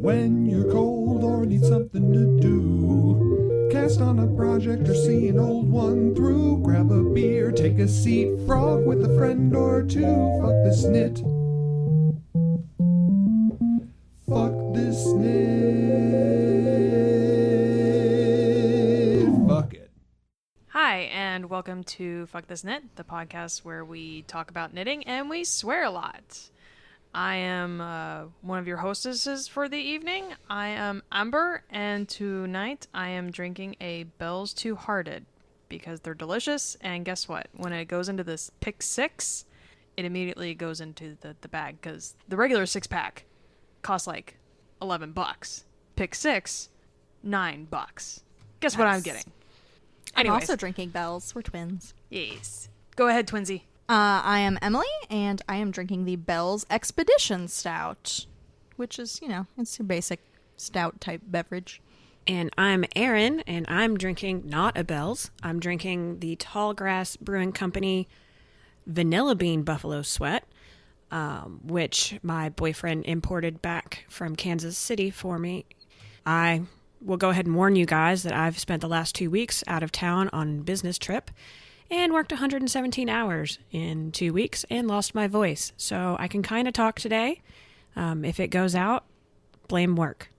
When you're cold or need something to do, cast on a project or see an old one through. Grab a beer, take a seat, frog with a friend or two. Fuck this knit. Fuck this knit. Fuck it. Hi, and welcome to Fuck This Knit, the podcast where we talk about knitting and we swear a lot. I am one of your hostesses for the evening. I am Amber, and tonight I am drinking a Bell's Two Hearted because they're delicious, and guess what? When it goes into this pick 6, it immediately goes into the bag because the regular 6-pack costs like $11. Pick 6, $9. Guess what I'm getting? I'm Anyways. also drinking Bells. We're twins. Yes. Go ahead, Twinsy. I am Emily, and I am drinking the Bell's Expedition Stout, which is, it's your basic stout type beverage. And I'm Erin, and I'm drinking not a Bell's. I'm drinking the Tallgrass Brewing Company Vanilla Bean Buffalo Sweat, which my boyfriend imported back from Kansas City for me. I will go ahead and warn you guys that I've spent the last 2 weeks out of town on a business trip and worked 117 hours in 2 weeks and lost my voice. So I can kind of talk today. If it goes out, blame work.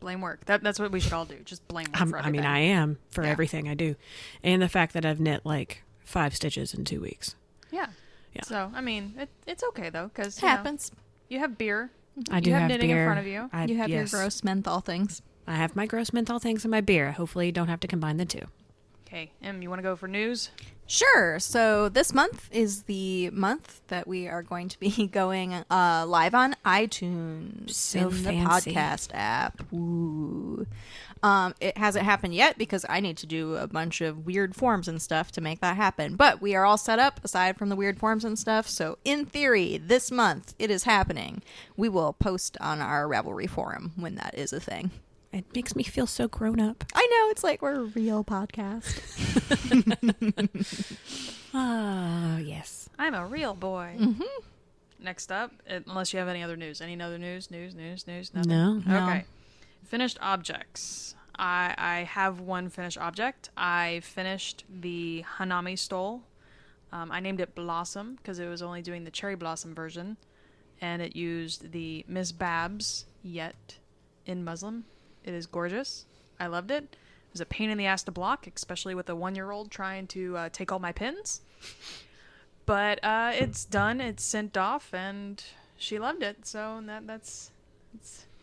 Blame work. That's what we should all do. Just blame work for everything. I am for everything I do. And the fact that I've knit like 5 stitches in 2 weeks. Yeah. So, it's okay, though, because Happens. You have beer. I do you have knitting beer. in front of you. You have your gross menthol things. I have my gross menthol things in my beer. Hopefully you don't have to combine the two. Okay, Em, you want to go for news? Sure. So this month is the month that we are going to be going live on iTunes So in fancy. the podcast app. Ooh. It hasn't happened yet because I need to do a bunch of weird forms and stuff to make that happen. But we are all set up aside from the weird forms and stuff. So in theory, this month it is happening. We will post on our Ravelry forum when that is a thing. It makes me feel so grown up. I know, it's like we're a real podcast. Ah, yes. I'm a real boy. Mm-hmm. Next up, unless you have any other news. Any other news? Nothing? No. Okay. Finished objects. I have one finished object. I finished the Hanami stole. I named it Blossom because it was only doing the cherry blossom version. And it used the Miss Babs Yet in muslin. It is gorgeous. I loved it. It was a pain in the ass to block, especially with a 1-year-old trying to take all my pins. But it's done. It's sent off, and she loved it. So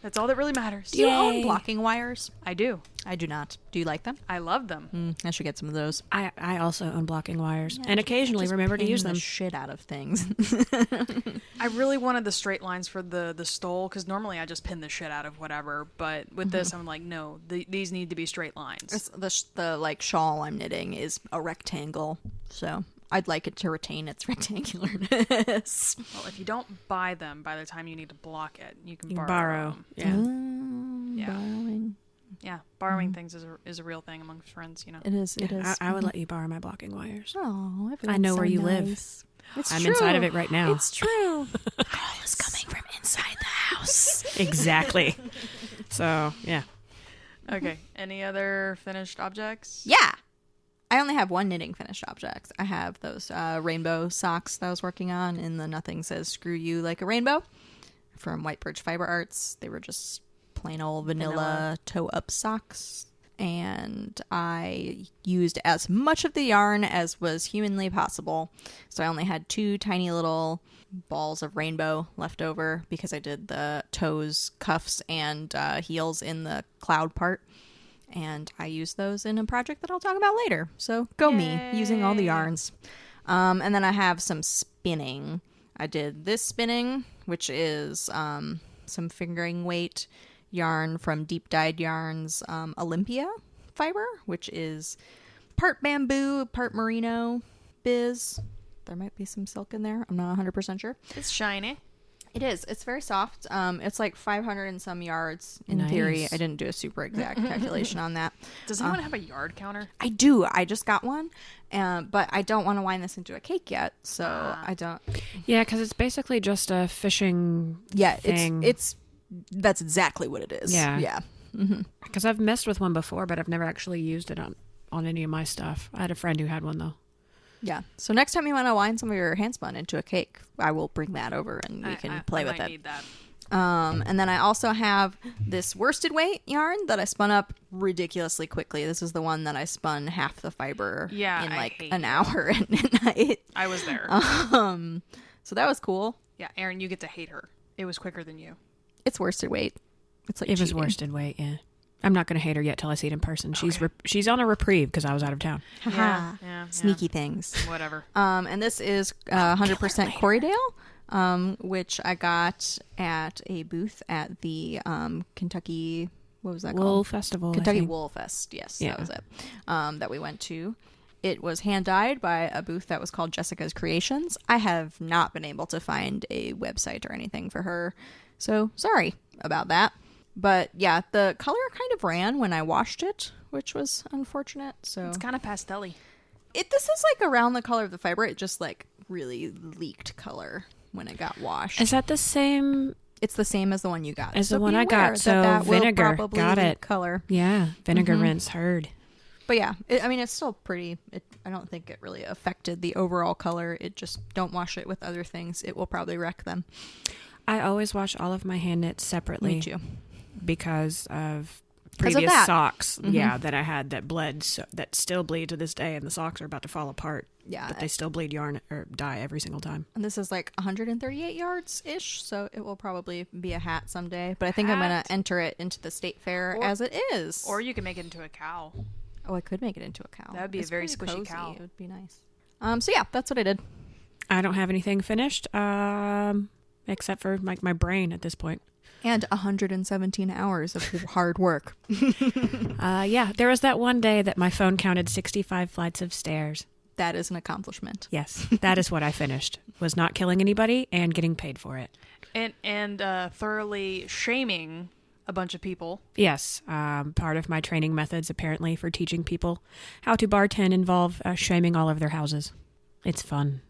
that's all that really matters. Do you own blocking wires? I do. I do not. Do you like them? I love them. I should get some of those. I also own blocking wires and occasionally remember to use them. The shit out of things. I really wanted the straight lines for the stole because normally I just pin the shit out of whatever. But with this, I'm like, no, these need to be straight lines. The shawl I'm knitting is a rectangle, so I'd like it to retain its rectangularness. Well, if you don't buy them by the time you need to block it, you can You borrow borrow. them. Yeah. Borrowing. Yeah, borrowing things is a real thing amongst friends, It is. It is. I would let you borrow my blocking wires. Oh, I know where you live. It's I'm true. inside of it right now. It's true. It all is coming from inside the house. Exactly. So, yeah. Okay. Any other finished objects? Yeah. I only have one knitting finished object. I have those rainbow socks that I was working on in the Nothing Says Screw You Like a Rainbow from White Birch Fiber Arts. They were just plain old vanilla toe-up socks. And I used as much of the yarn as was humanly possible. So I only had 2 tiny little balls of rainbow left over because I did the toes, cuffs, and heels in the cloud part. And I use those in a project that I'll talk about later. So go me, using all the yarns. And then I have some spinning. I did this spinning, which is some fingering weight yarn from Deep Dyed Yarns Olympia fiber, which is part bamboo, part merino biz. There might be some silk in there. I'm not 100% sure. It's shiny. It is. It's very soft. It's like 500 and some yards in Nice. theory. I didn't do a super exact calculation on that. Does anyone have a yard counter? I do. I just got one, but I don't want to wind this into a cake yet, so I don't. Yeah, because it's basically just a fishing thing. It's that's exactly what it is. Yeah. Yeah. Because I've messed with one before, but I've never actually used it on any of my stuff. I had a friend who had one, though. Yeah. So next time you want to wind some of your hand spun into a cake, I will bring that over and we can play with I it. need that. And then I also have this worsted weight yarn that I spun up ridiculously quickly. This is the one that I spun half the fiber in I like hate an you. hour at night. I was there. So that was cool. Yeah, Aaron, you get to hate her. It was quicker than you. It's worsted weight. It's like It was cheating. worsted weight, yeah. I'm not going to hate her yet till I see it in person. She's on a reprieve because I was out of town. Haha. Yeah. Sneaky things. Whatever. And this is 100% Corriedale, which I got at a booth at the Kentucky, what was that Wool called? Festival. I Kentucky think. Wool Fest. Yes, Yeah. that was it. That we went to. It was hand dyed by a booth that was called Jessica's Creations. I have not been able to find a website or anything for her, so sorry about that. But yeah, the color kind of ran when I washed it, which was unfortunate. So It's kind of pastel-y. this is like around the color of the fiber. It just like really leaked color when it got washed. Is that the same? It's the same as the one you got. As the So one be I got, aware so that will vinegar. probably Got leak it. color. Yeah, vinegar rinse heard. But yeah, I mean, it's still pretty. I don't think it really affected the overall color. It just, don't wash it with other things. It will probably wreck them. I always wash all of my hand knits separately. Me too. Because of 'Cause of previous that. socks, that I had that bled, that still bleed to this day, and the socks are about to fall apart. Yeah. But they still bleed yarn or dye every single time. And this is like 138 yards-ish, so it will probably be a hat someday. But I think I'm going Hat? to enter it into the state fair as it is. Or you can make it into a cow. Oh, I could make it into a cow. That would be a It's very pretty squishy cozy. cow. It would be nice. So yeah, that's what I did. I don't have anything finished, except for like my brain at this point. And 117 hours of hard work. Yeah, there was that one day that my phone counted 65 flights of stairs. That is an accomplishment. Yes, that is what I finished. Was not killing anybody and getting paid for it. And thoroughly shaming a bunch of people. Yes, part of my training methods apparently for teaching people how to bartend involve shaming all of their houses. It's fun.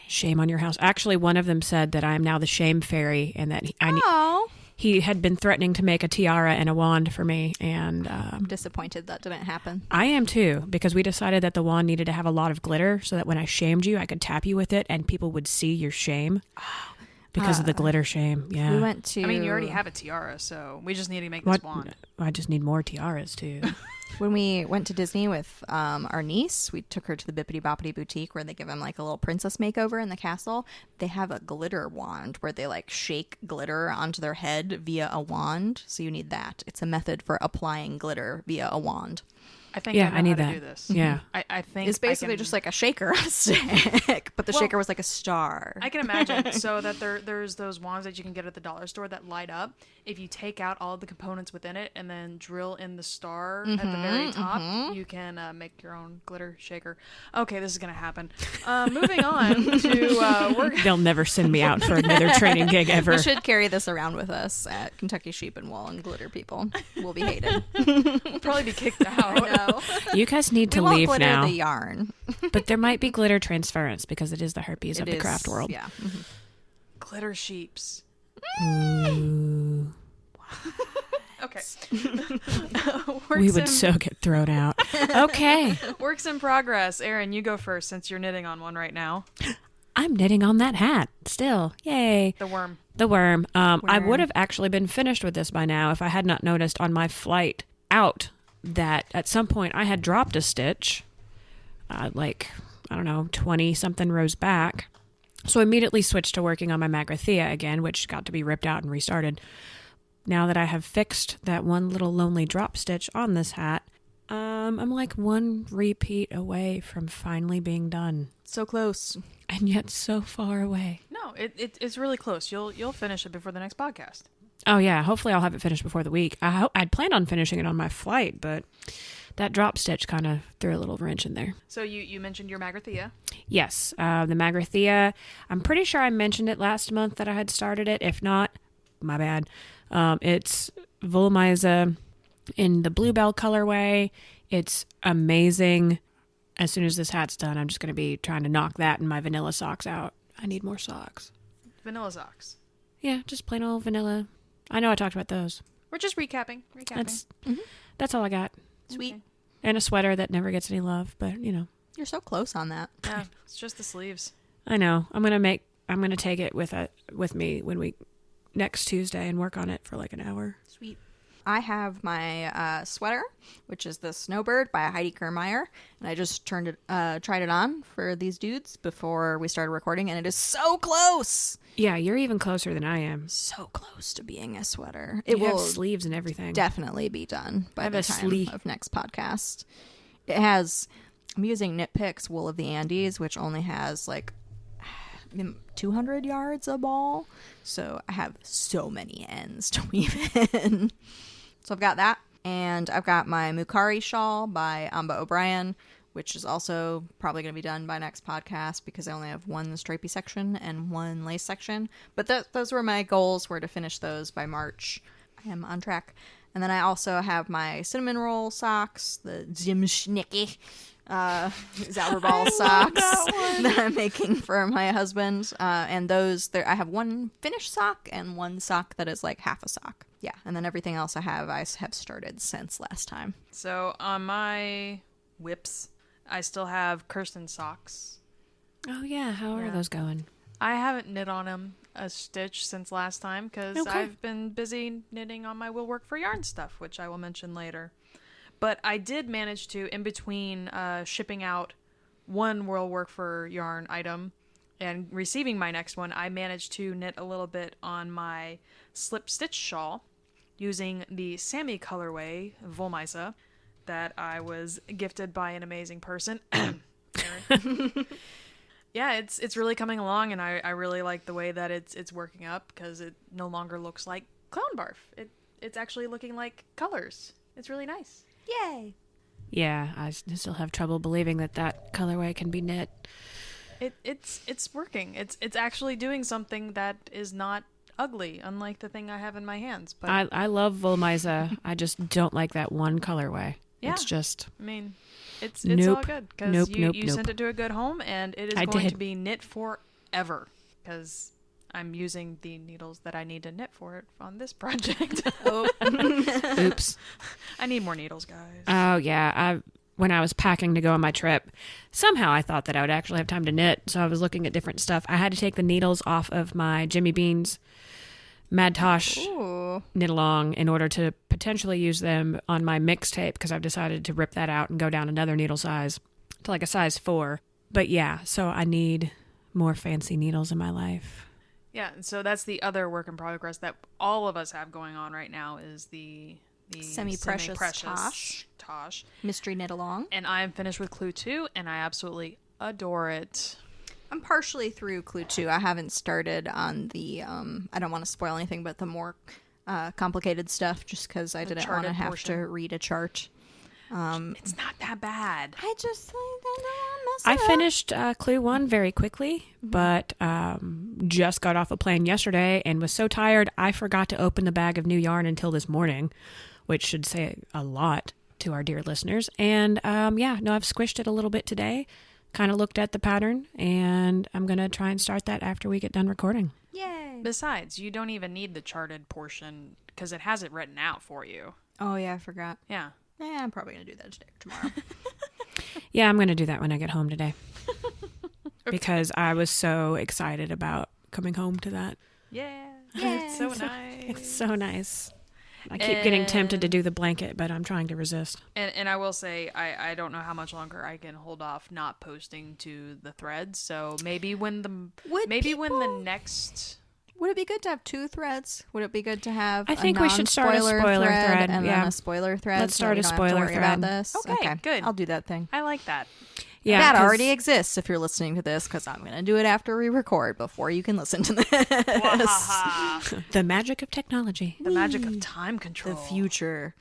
Shame on your house. Actually, one of them said that I am now the shame fairy and that he had been threatening to make a tiara and a wand for me. And I'm disappointed that didn't happen. I am too, because we decided that the wand needed to have a lot of glitter so that when I shamed you, I could tap you with it and people would see your shame. Because of the glitter shame. Yeah. We went to... I mean, you already have a tiara, so we just need to make this wand. I just need more tiaras too. When we went to Disney with our niece, we took her to the Bippity Boppity Boutique where they give them like a little princess makeover in the castle. They have a glitter wand where they like shake glitter onto their head via a wand. So you need that. It's a method for applying glitter via a wand. I think Yeah, I know I need how that. to do this. Yeah. I think It's basically just like a shaker on a stick, but the Well, shaker was like a star. I can imagine. So that there's those wands that you can get at the dollar store that light up. If you take out all the components within it and then drill in the star at the very top, you can make your own glitter shaker. Okay, this is gonna happen. Moving on to work. They'll never send me out for another training gig ever. We should carry this around with us at Kentucky Sheep and Wool and Glitter People. We'll be hated. We'll probably be kicked out. No. You guys need to We won't leave glitter now. the yarn. But there might be glitter transference because it is the herpes of It the is- craft world. Yeah. Glitter sheeps. Ooh. Okay. We would so get thrown out. Okay. Works in progress. Aaron, you go first since you're knitting on one right now. I'm knitting on that hat still. Yay. The worm. The worm. I Worm. would have actually been finished with this by now if I had not noticed on my flight out that at some point I had dropped a stitch, like, I don't know, 20 something rows back. So I immediately switched to working on my Magrathea again, which got to be ripped out and restarted. Now that I have fixed that one little lonely drop stitch on this hat, I'm like one repeat away from finally being done. So close. And yet so far away. No, it's really close. You'll finish it before the next podcast. Oh, yeah. Hopefully I'll have it finished before the week. I'd planned on finishing it on my flight, but that drop stitch kind of threw a little wrench in there. So you mentioned your Magrathea. Yes, the Magrathea. I'm pretty sure I mentioned it last month that I had started it. If not, my bad. It's Volmiza in the Bluebell colorway. It's amazing. As soon as this hat's done, I'm just going to be trying to knock that and my vanilla socks out. I need more socks. Vanilla socks. Yeah, just plain old vanilla. I know I talked about those. We're just recapping. That's all I got. Sweet. Okay. And a sweater that never gets any love, but you know. You're so close on that. Yeah, it's just the sleeves. I know. I'm gonna take it with me when we next Tuesday and work on it for like an hour. Sweet. I have my sweater, which is the Snowbird by Heidi Kiermaier, and I just tried it on for these dudes before we started recording, and it is so close. Yeah, you're even closer than I am. So close to being a sweater. You It will have sleeves and everything. definitely be done by have the a time sleeve. of next podcast. It has. I'm using Knit Picks Wool of the Andes, which only has like 200 yards a ball, so I have so many ends to weave in. So I've got that, and I've got my Mukari shawl by Amba O'Brien, which is also probably going to be done by next podcast because I only have one stripy section and one lace section. But those were my goals, were to finish those by March. I am on track. And then I also have my cinnamon roll socks, the Zimschnicke Zauberball socks that I'm making for my husband. And those, I have one finished sock and one sock that is like half a sock. Yeah, and then everything else I have started since last time. So on my whips, I still have Kirsten socks. Oh yeah, how are those going? I haven't knit on them a stitch since last time because I've been busy knitting on my Will Work for Yarn stuff, which I will mention later. But I did manage to, in between shipping out one Will Work for Yarn item and receiving my next one, I managed to knit a little bit on my slip stitch shawl using the Sammy colorway Volmisa that I was gifted by an amazing person. Yeah, it's really coming along, and I really like the way that it's working up because it no longer looks like clown barf. It's actually looking like colors. It's really nice. Yay! Yeah, I still have trouble believing that colorway can be knit. It's working. It's actually doing something that is not ugly, unlike the thing I have in my hands. But I love Volmisa. I just don't like that one colorway. Yeah. It's just... I mean, it's Nope. all good because you Nope. sent it to a good home, and it is I going did. to be knit forever because I'm using the needles that I need to knit for it on this project. Oops. I need more needles, guys. Oh, yeah. When I was packing to go on my trip, somehow I thought that I would actually have time to knit, so I was looking at different stuff. I had to take the needles off of my Jimmy Beans Mad Tosh knit along in order to potentially use them on my mixtape because I've decided to rip that out and go down another needle size to like a size 4. But yeah, so I need more fancy needles in my life. Yeah, and so that's the other work in progress that all of us have going on right now is the Semi-precious Tosh. Mystery Knit Along. And I am finished with Clue 2, and I absolutely adore it. I'm partially through Clue 2. I haven't started on the, I don't want to spoil anything, but the more complicated stuff, just because I didn't want to charted have portion. to read a chart. It's not that bad. I just I finished Clue 1 very quickly, but just got off a plane yesterday and was so tired I forgot to open the bag of new yarn until this morning, which should say a lot to our dear listeners. And I've squished it a little bit today, kind of looked at the pattern, and I'm going to try and start that after we get done recording. Yay! Besides, you don't even need the charted portion because it has it written out for you. Oh, yeah, I forgot. Yeah. Yeah, I'm probably going to do that today or tomorrow. Yeah, I'm going to do that when I get home today because I was so excited about coming home to that. Yeah. Yay. It's so nice. It's so nice. I keep getting tempted to do the blanket, but I'm trying to resist. And I will say, I don't know how much longer I can hold off not posting to the threads. So maybe when the next... Would it be good to have 2 threads? Would it be good to have I think we should start a spoiler thread and then a spoiler thread? Let's so start we a don't have to spoiler worry about thread. this? Okay, good. I'll do that thing. I like that. Yeah, that 'cause already exists if you're listening to this because I'm going to do it after we record before you can listen to this. the magic of technology. The magic of time control. The future.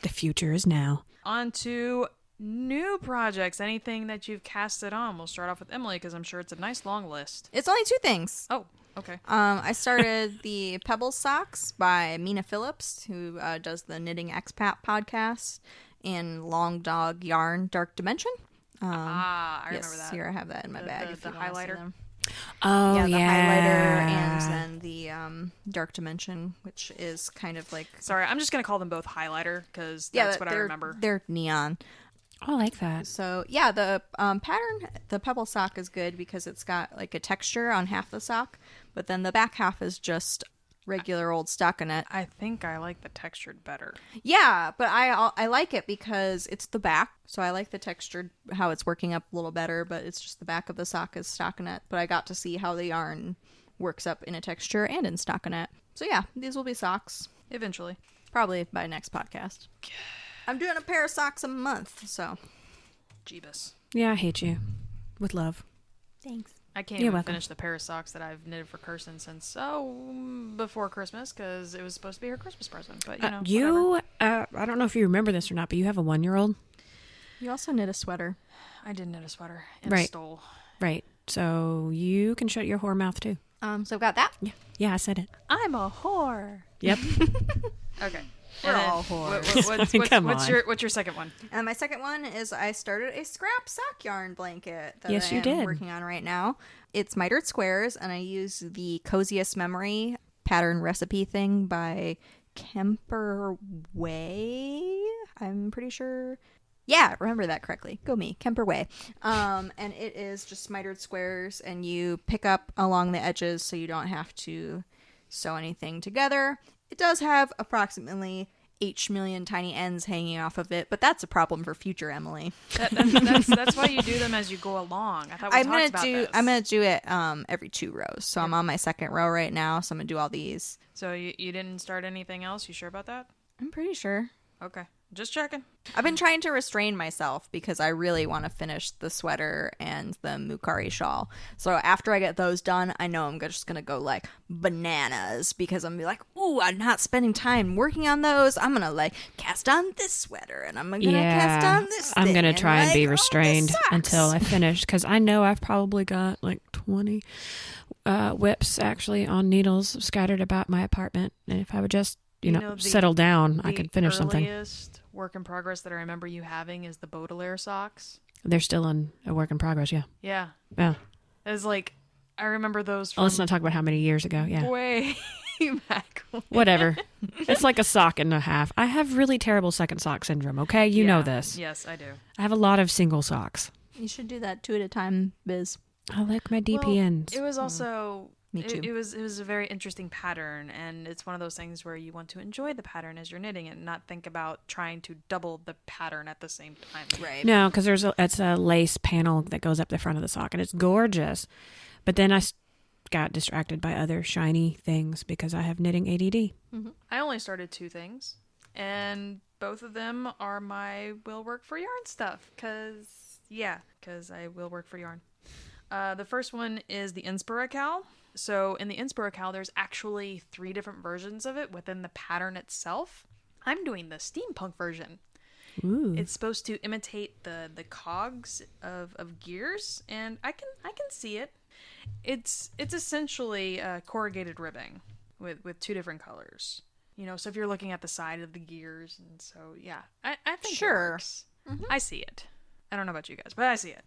The future is now. On to new projects. Anything that you've casted on. We'll start off with Emily because I'm sure it's a nice long list. It's only 2 things. Oh, okay. I started the Pebble Socks by Mina Phillips, who does the Knitting Expat podcast in Long Dog Yarn Dark Dimension. I Yes, remember that. here I have that in my bag. If the you wanna see highlighter? them. Oh, yeah, yeah. the highlighter and then the dark dimension, which is kind of like Sorry, I'm just gonna call them both highlighter because that's what I remember. They're neon. Oh, I like that. So yeah, the pattern, the Pebble sock is good because it's got like a texture on half the sock, but then the back half is just regular old stockinette. I think I like the textured better. Yeah, but I like it because it's the back, so I like the textured, how it's working up a little better, but it's just the back of the sock is stockinette, but I got to see how the yarn works up in a texture and in stockinette. So yeah, these will be socks. Eventually. Probably by next podcast. I'm doing a pair of socks a month, so. Jeebus. Yeah, I hate you. With love. Thanks. I can't You're even welcome. finish the pair of socks that I've knitted for Kirsten since before Christmas because it was supposed to be her Christmas present. But whatever. I don't know if you remember this or not, but you have a 1-year-old. You also knit a sweater. I did knit a sweater and Right. stole. Right. So you can shut your whore mouth too. So I've got that. Yeah. Yeah, I said it. I'm a whore. Yep. Okay. We're And then all whores. Come what's on. your second one? And my second one is I started a scrap sock yarn blanket that Yes, I you am did. working on right now. It's mitered squares, and I use the Coziest Memory pattern recipe thing by Kemper Way. I'm pretty sure. Yeah, remember that correctly. Go me, Kemper Way. And it is just mitered squares, and you pick up along the edges so you don't have to sew anything together. It does have approximately H million tiny ends hanging off of it, but that's a problem for future Emily. That's why you do them as you go along. I thought we talked about this. I'm gonna do it every 2 rows. So I'm on my second row right now, so I'm gonna do all these. So you didn't start anything else? You sure about that? I'm pretty sure. Okay. Just checking. I've been trying to restrain myself because I really want to finish the sweater and the Mukari shawl. So after I get those done, I know I'm just going to go like bananas because I'm gonna be like, ooh, I'm not spending time working on those. I'm going to like cast on this sweater and I'm going to cast on this I'm thing going to try and be like, restrained oh, the until I socks. finish because I know I've probably got like 20 whips actually on needles scattered about my apartment. And if I would just, you know, settle down, I could finish something. The earliest work in progress that I remember you having is the Baudelaire socks. They're still in a work in progress, yeah. Yeah. Yeah. It's like, I remember those Well, let's from not talk about how many years ago, yeah. way back when. Whatever. It's like a sock and a half. I have really terrible second sock syndrome, okay? You know Yeah. this. Yes, I do. I have a lot of single socks. You should do that 2 at a time, Biz. I like my DPNs. Well, it was also Me too. It was a very interesting pattern, and it's one of those things where you want to enjoy the pattern as you're knitting it, and not think about trying to double the pattern at the same time. Right. No, because it's a lace panel that goes up the front of the sock, and it's gorgeous. But then I got distracted by other shiny things because I have knitting ADD. I only started 2 things, and both of them are my will work for yarn stuff, because I will work for yarn. The first one is the Inspiracal. So in the Inspiracal, there's actually 3 different versions of it within the pattern itself. I'm doing the steampunk version. Ooh. It's supposed to imitate the cogs of gears, and I can see it. It's essentially corrugated ribbing with 2 different colors. You know, so if you're looking at the side of the gears, and so yeah, I think it works. I see it. I don't know about you guys, but I see it.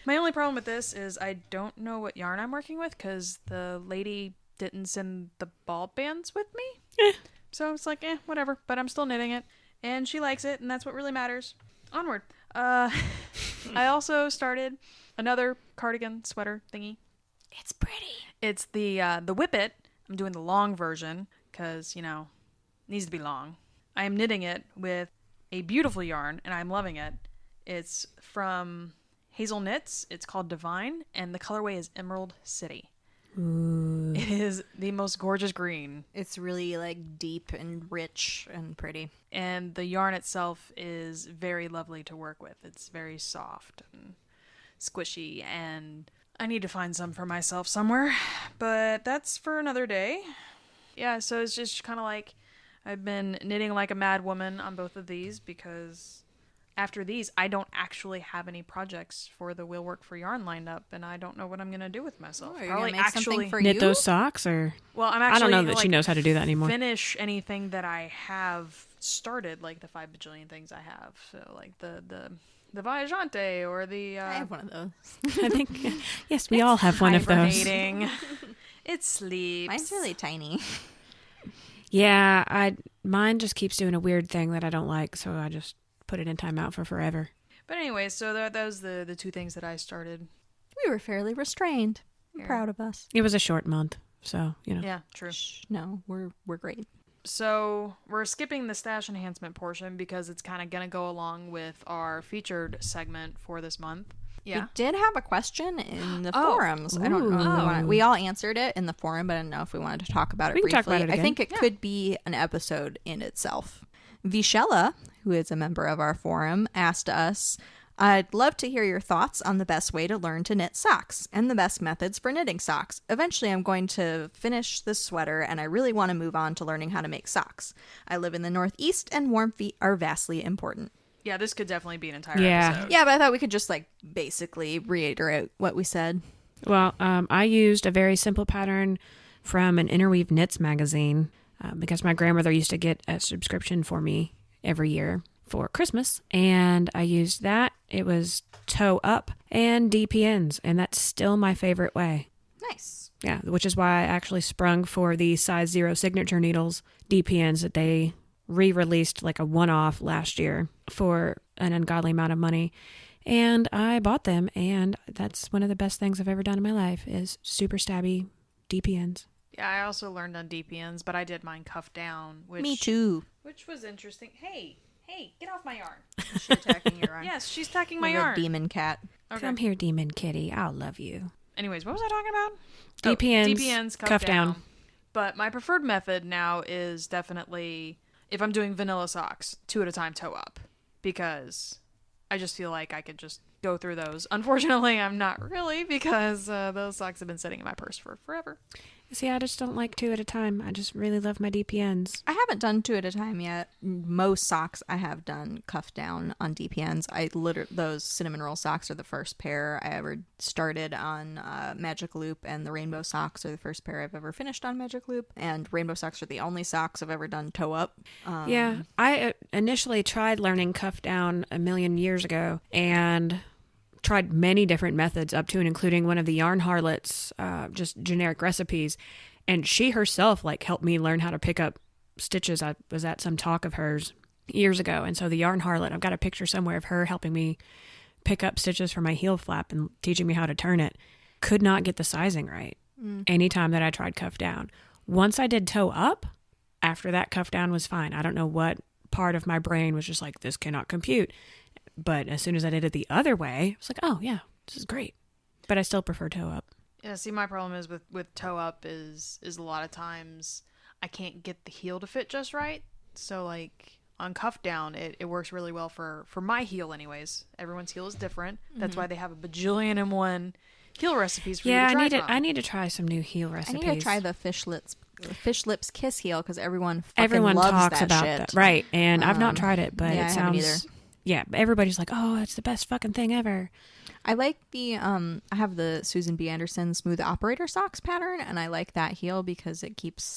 My only problem with this is I don't know what yarn I'm working with because the lady didn't send the ball bands with me. So it's like, whatever. But I'm still knitting it. And she likes it, and that's what really matters. Onward. I also started another cardigan sweater thingy. It's pretty. It's the Whippet. I'm doing the long version because, you know, it needs to be long. I am knitting it with a beautiful yarn, and I'm loving it. It's from Hazel Knits. It's called Divine, and the colorway is Emerald City. Ooh. It is the most gorgeous green. It's really like deep and rich and pretty. And the yarn itself is very lovely to work with. It's very soft and squishy, and I need to find some for myself somewhere, but that's for another day. Yeah, so it's just kind of like I've been knitting like a mad woman on both of these because after these, I don't actually have any projects for the Will Work for Yarn lined up, and I don't know what I'm going to do with myself. Oh, you're gonna make something for Knit you? those socks, or Well, I'm actually I don't know that like, she knows how to do that anymore. finish anything that I have started, like the 5 bajillion things I have. So like the the Viajante or the I have one of those. I think, yes, we all have one of those. hibernating. It sleeps. Mine's really tiny. Yeah, mine just keeps doing a weird thing that I don't like, so I just put it in timeout for forever. But anyway, so that was the two things that I started. We were fairly restrained. I'm Yeah. proud of us. It was a short month, so, Yeah, true. No, we're great. So we're skipping the stash enhancement portion because it's kind of going to go along with our featured segment for this month. Yeah. We did have a question in the Oh. forums. I don't know if we Ooh. wanted, we all answered it in the forum, but I don't know if we wanted to talk about it We can briefly. talk about it I again. think it could be an episode in itself. Vishella, who is a member of our forum, asked us, I'd love to hear your thoughts on the best way to learn to knit socks and the best methods for knitting socks. Eventually, I'm going to finish this sweater and I really want to move on to learning how to make socks. I live in the Northeast and warm feet are vastly important. Yeah, this could definitely be an entire Yeah. episode. Yeah, but I thought we could just basically reiterate what we said. Well, I used a very simple pattern from an Interweave Knits magazine because my grandmother used to get a subscription for me every year for Christmas, and I used that. It was toe up and DPNs, and that's still my favorite way. Nice. Yeah, which is why I actually sprung for the size 0 signature needles DPNs that they re-released like a one-off last year for an ungodly amount of money. And I bought them, and that's one of the best things I've ever done in my life is super stabby DPNs. Yeah, I also learned on DPNs, but I did mine cuffed down. Which, Me too. Which was interesting. Hey, get off my yarn. Is she attacking your arm? Yes, she's attacking my You're a yarn. demon cat. Okay. Come here, demon kitty. I'll love you. Anyways, what was I talking about? DPNs, DPNs, cuff down. But my preferred method now is definitely, if I'm doing vanilla socks, 2 at a time toe up. Because I just feel like I could just go through those. Unfortunately, I'm not really, because those socks have been sitting in my purse for forever. See, I just don't like 2 at a time. I just really love my DPNs. I haven't done 2 at a time yet. Most socks I have done cuff down on DPNs. Those cinnamon roll socks are the first pair I ever started on Magic Loop, and the rainbow socks are the first pair I've ever finished on Magic Loop. And rainbow socks are the only socks I've ever done toe up. Yeah, I initially tried learning cuff down a million years ago and tried many different methods up to and including one of the Yarn Harlots, just generic recipes. And she herself helped me learn how to pick up stitches. I was at some talk of hers years ago. And so the Yarn Harlot, I've got a picture somewhere of her helping me pick up stitches for my heel flap and teaching me how to turn it. Could not get the sizing right anytime that I tried cuff down. Once I did toe up, after that cuff down was fine. I don't know what part of my brain was just like, this cannot compute. But as soon as I did it the other way, I was like, oh, yeah, this is great. But I still prefer toe up. Yeah, see, my problem is with toe up is a lot of times I can't get the heel to fit just right. So, on cuff down, it works really well for my heel anyways. Everyone's heel is different. That's why they have a bajillion and one heel recipes for you to try from. I need to try some new heel recipes. I need to try the fish lips kiss heel because everyone loves talks that about shit. that. Right. And I've not tried it, but yeah, it I haven't sounds... Yeah, everybody's like, oh, it's the best fucking thing ever. I like the, I have the Susan B. Anderson Smooth Operator Socks pattern, and I like that heel because it keeps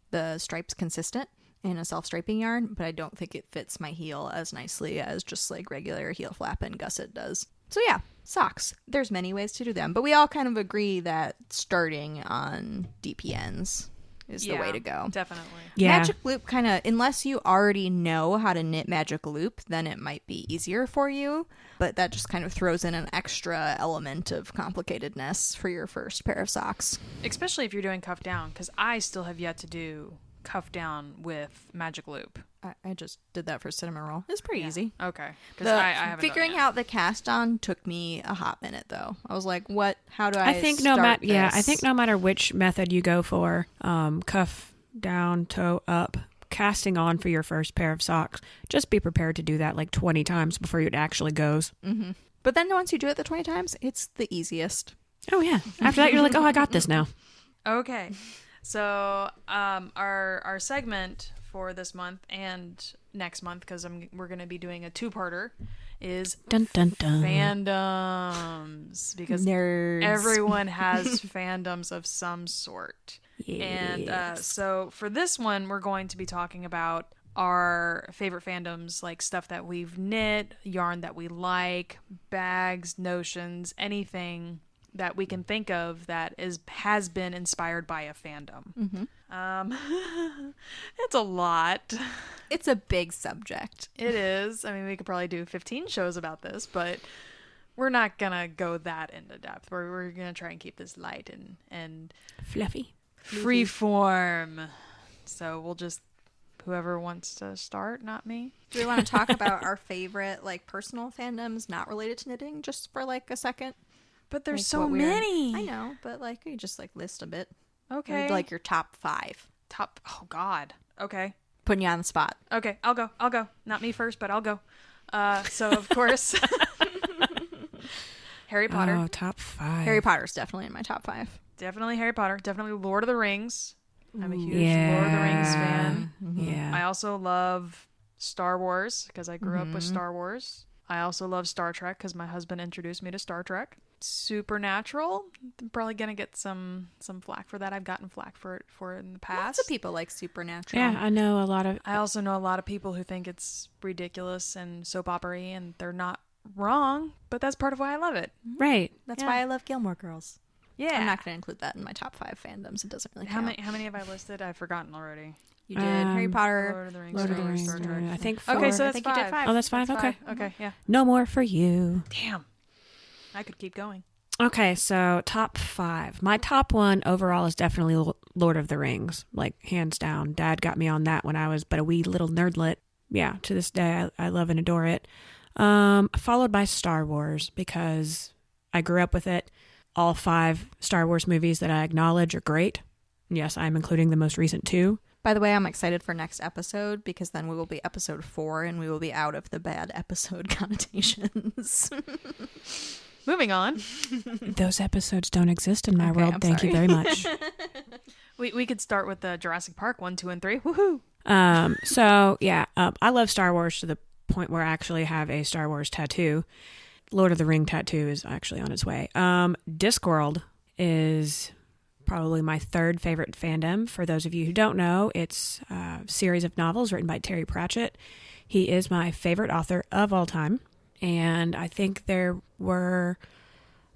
the stripes consistent in a self-striping yarn, but I don't think it fits my heel as nicely as just regular heel flap and gusset does. So yeah, socks. There's many ways to do them, but we all kind of agree that starting on DPNs is the way to go. Definitely. Yeah. Magic Loop kind of, unless you already know how to knit Magic Loop, then it might be easier for you, but that just kind of throws in an extra element of complicatedness for your first pair of socks. Especially if you're doing cuff down, because I still have yet to do cuff down with Magic Loop. I just did that for cinnamon roll. It's pretty easy. Okay. Because I haven't figuring done it yet. out the cast on took me a hot minute though. I was like, how do I I think start I this? think no matter which method you go for, cuff down, toe up, casting on for your first pair of socks, just be prepared to do that 20 times before it actually goes. Mm-hmm. But then once you do it the 20 times, it's the easiest. Oh yeah. After that, you're like, oh, I got this now. Okay. So our segment for this month and next month, because we're going to be doing a 2-parter, is Dun dun dun. fandoms, because Nerds. everyone has fandoms of some sort. Yes. And so for this one, we're going to be talking about our favorite fandoms, like stuff that we've knit, yarn that we like, bags, notions, anything that we can think of that has been inspired by a fandom. It's a lot. It's a big subject. It is. I mean, we could probably do 15 shows about this, but we're not gonna go that into depth. We're gonna try and keep this light and Fluffy. free form. So we'll just, whoever wants to start, not me. Do we want to talk about our favorite, like, personal fandoms not related to knitting just for, like, a second? But there's Like, so what we're- many. I know, but, like, you just, like, list a bit. Okay. Like, your top 5. Oh God. Okay. Putting you on the spot. Okay. I'll go. Not me first, but I'll go. So of course, Harry Potter. Oh, top 5. Harry Potter's definitely in my top 5. Definitely Harry Potter. Definitely Lord of the Rings. I'm a huge Yeah. Lord of the Rings fan. Yeah. I also love Star Wars because I grew up with Star Wars. I also love Star Trek because my husband introduced me to Star Trek. Supernatural. I'm probably gonna get some flack for that. I've gotten flack for it in the past. Lots of people like Supernatural. Yeah, I know a lot of. I also know a lot of people who think it's ridiculous and soap opera-y, and they're not wrong, but that's part of why I love it. Right. That's Yeah. why I love Gilmore Girls. Yeah. I'm not going to include that in my top 5 fandoms. It doesn't really How count. many have I listed? I've forgotten already. You did Harry Potter. Lord of the Rings, Lord of the Star Wars, Rings. Star Trek. I think Okay, 4. so I that's think you did 5. Oh, that's 5. That's Okay. Okay, yeah. No more for you. Damn. I could keep going. Okay, so top 5. My top 1 overall is definitely Lord of the Rings. Like, hands down. Dad got me on that when I was but a wee little nerdlet. Yeah, to this day, I love and adore it. Followed by Star Wars because I grew up with it. All 5 Star Wars movies that I acknowledge are great. Yes, I'm including the most recent 2. By the way, I'm excited for next episode because then we will be episode 4 and we will be out of the bad episode connotations. Moving on. Those episodes don't exist in my Okay, world. I'm Thank you sorry. very much. We could start with the Jurassic Park 1, 2, and 3. Woohoo! So yeah, I love Star Wars to the point where I actually have a Star Wars tattoo. Lord of the Ring tattoo is actually on its way. Discworld is probably my 3rd favorite fandom. For those of you who don't know, it's a series of novels written by Terry Pratchett. He is my favorite author of all time. And I think there were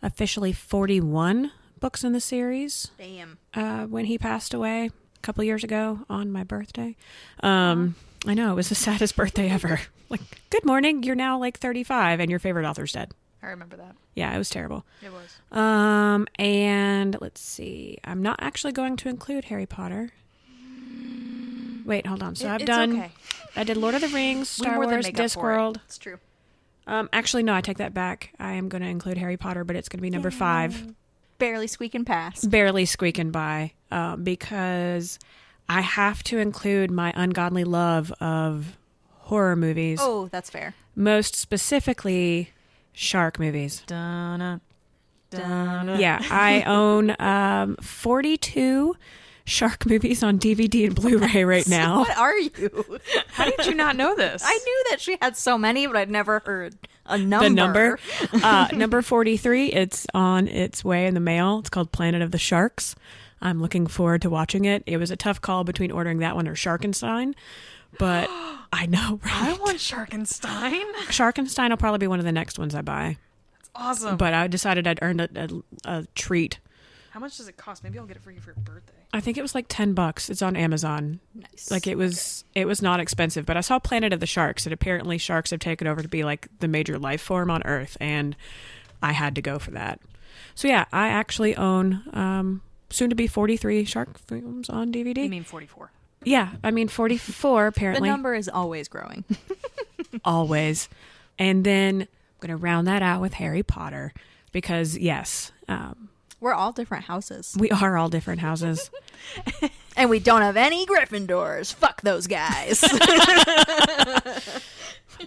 officially 41 books in the series Damn. when he passed away a couple years ago on my birthday. I know, it was the saddest birthday ever. Like, good morning, you're now like 35 and your favorite author's dead. I remember that. Yeah, it was terrible. It was. And let's see. I'm not actually going to include Harry Potter. Wait, hold on. So I've It's done. okay. I did Lord of the Rings, We Star more than Wars, make up for it. Discworld. It's true. Actually, no, I take that back. I am going to include Harry Potter, but it's going to be number 5. Barely squeaking past. Barely squeaking by, because I have to include my ungodly love of horror movies. Oh, that's fair. Most specifically, shark movies. Dun-dun, dun-dun. Yeah, I own 42 shark movies on DVD and Blu-ray right now. What are you? How did you not know this? I knew that she had so many, but I'd never heard a number. The number, number 43, it's on its way in the mail. It's called Planet of the Sharks. I'm looking forward to watching it. It was a tough call between ordering that one or Sharkenstein, but I know, I right? want Sharkenstein. Sharkenstein will probably be one of the next ones I buy, That's awesome. but I decided I'd earned a treat. How much does it cost? Maybe I'll get it for you for your birthday. I think it was like $10. It's on Amazon. Nice. Like it was not expensive, but I saw Planet of the Sharks, and apparently sharks have taken over to be like the major life form on Earth, and I had to go for that. So yeah, I actually own soon to be 43 shark films on DVD. You mean 44? Yeah, I mean 44 the apparently. number is always growing. Always. And then I'm going to round that out with Harry Potter because yes, We're all different houses. we are all different houses. And we don't have any Gryffindors. Fuck those guys.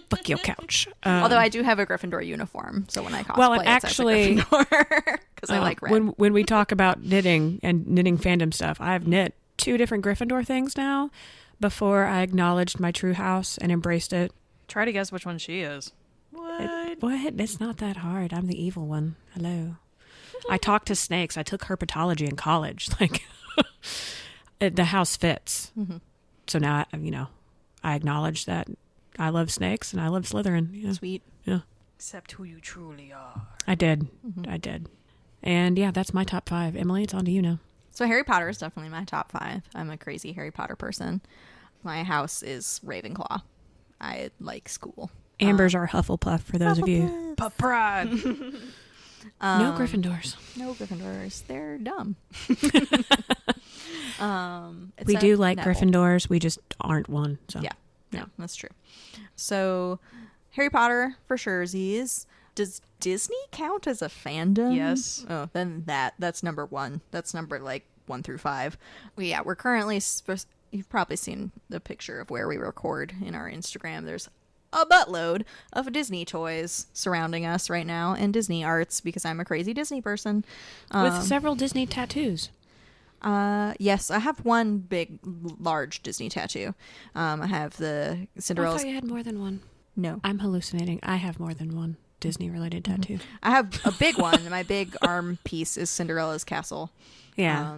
Fuck your couch. Although I do have a Gryffindor uniform, so when I cosplay, Well, and it's as a actually- Gryffindor because I like red. when we talk about knitting and knitting fandom stuff, I've knit 2 different Gryffindor things now before I acknowledged my true house and embraced it. Try to guess which one she is. What? What? It's not that hard. I'm the evil one. Hello. I talk to snakes. I took herpetology in college. Like, the house fits. Mm-hmm. So now, I acknowledge that I love snakes and I love Slytherin. Yeah. Sweet. Yeah. Except who you truly are. I did. I did. And yeah, that's my top 5. Emily, it's on to you now. So Harry Potter is definitely my top 5. I'm a crazy Harry Potter person. My house is Ravenclaw. I like school. Ambers are Hufflepuff for those of you. Pup pride. No Gryffindors. No Gryffindors. They're dumb. We do like Neville. Gryffindors. We just aren't one. So Yeah. No, that's true. So Harry Potter for sure. Does Disney count as a fandom? Yes. Oh, then that's number 1. That's number like 1 through 5. We're currently you've probably seen the picture of where we record in our Instagram. There's a buttload of Disney toys surrounding us right now and Disney arts because I'm a crazy Disney person. with several Disney tattoos. Yes, I have one big, large Disney tattoo. I have the I Cinderella's. thought you had more than one. No, I'm hallucinating. I have more than one Disney-related tattoo. I have a big one. My big arm piece is Cinderella's castle. Yeah.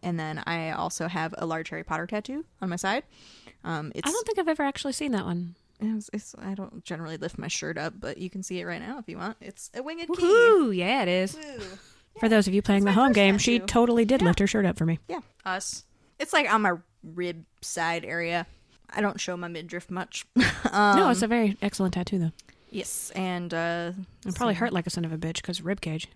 And then I also have a large Harry Potter tattoo on my side. It's, I don't think I've ever actually seen that one. I don't generally lift my shirt up, but you can see it right now if you want. It's a winged key. Woohoo! Yeah, it is. Woo. For those of you playing the That's my home first game, she tattoo. totally did lift her shirt up for me. Yeah, Us. it's like on my rib side area. I don't show my midriff much. No, it's a very excellent tattoo, though. Yes, and It probably hurt like a son of a bitch because rib cage.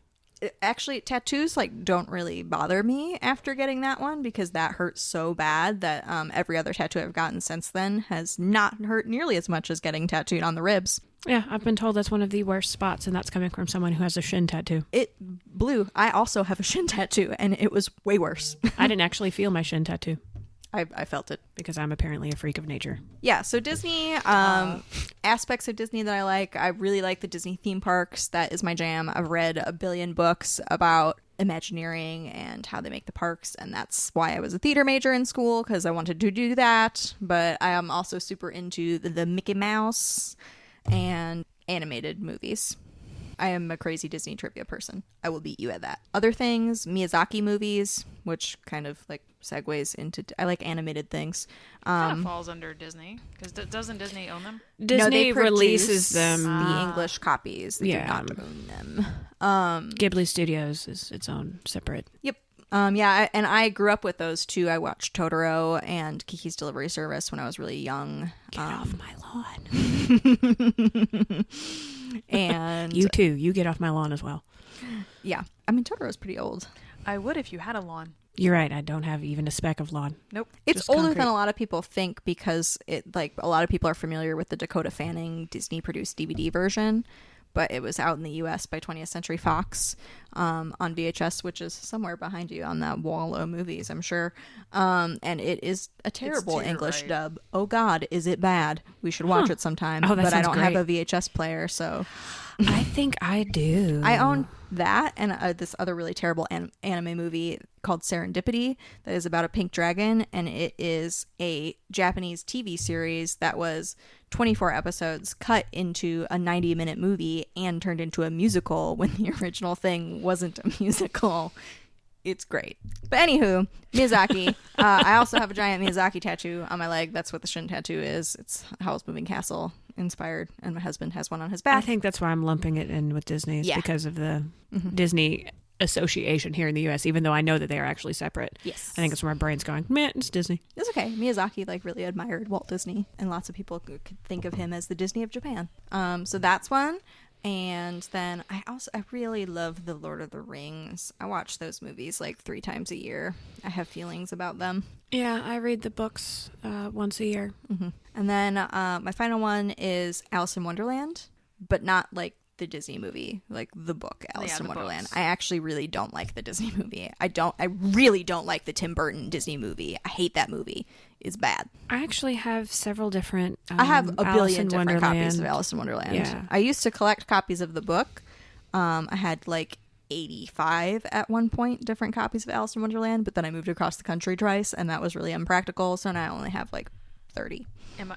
actually tattoos like don't really bother me after getting that one because that hurt so bad that every other tattoo I've gotten since then has not hurt nearly as much as getting tattooed on the ribs. Yeah, I've been told that's one of the worst spots, and that's coming from someone who has a shin tattoo. It blew. I also have a shin tattoo and it was way worse. I didn't actually feel my shin tattoo I felt it. because I'm apparently a freak of nature. Yeah, so Disney, aspects of Disney that I really like the Disney theme parks. That is my jam. I've read a billion books about Imagineering and how they make the parks, and that's why I was a theater major in school, because I wanted to do that. But I am also super into the Mickey Mouse and animated movies. I am a crazy Disney trivia person. I will beat you at that. Other things, Miyazaki movies, which kind of like segues into... I like animated things. Kind of falls under Disney. Because doesn't Disney own them? Disney produce releases them. the English copies. They Yeah. do not own them. Ghibli Studios is its own separate. Yep. And I grew up with those too. I watched Totoro and Kiki's Delivery Service when I was really young. Get off my lawn. And You too. You get off my lawn as well. yeah, I mean Totoro's pretty old. I would if you had a lawn. You're right. I don't have even a speck of lawn. Nope. It's Just older concrete. than a lot of people think because it like a lot of people are familiar with the Dakota Fanning Disney produced DVD version, but it was out in the U.S. by 20th Century Fox on VHS, which is somewhere behind you on that wall of movies, I'm sure. And it is a terrible to your English right. dub. Oh God, is it bad? We should watch it sometime. Oh, that but I sounds don't great. have a VHS player, so I think I do. I own that and this other really terrible anime movie called Serendipity that is about a pink dragon, and it is a Japanese TV series that was 24 episodes cut into a 90-minute movie and turned into a musical when the original thing wasn't a musical. It's great. But anywho, Miyazaki. I also have a giant Miyazaki tattoo on my leg. That's what the shin tattoo is. It's Howl's Moving Castle inspired, and my husband has one on his back. I think that's why I'm lumping it in with Disney. Is Yeah. because of the Disney association here in the U.S., even though I know that they are actually separate. Yes. I think it's where my brain's going, man, it's Disney. It's okay. Miyazaki really admired Walt Disney, and lots of people could think of him as the Disney of Japan. So that's one. And then I really love the Lord of the Rings. I watch those movies like 3 times a year. I have feelings about them. Yeah, I read the books once a year. And then my final one is Alice in Wonderland, but not like the Disney movie, like the book Alice in the Wonderland. books. I actually really don't like the Disney movie. I really don't like the Tim Burton Disney movie. I hate that movie. It's bad. I actually have several different. I have a Alice billion in different copies of Wonderland. Alice in Wonderland. Yeah. I used to collect copies of the book. I had like 85 at one point different copies of Alice in Wonderland, but then I moved across the country twice, and that was really impractical. So now I only have like 30.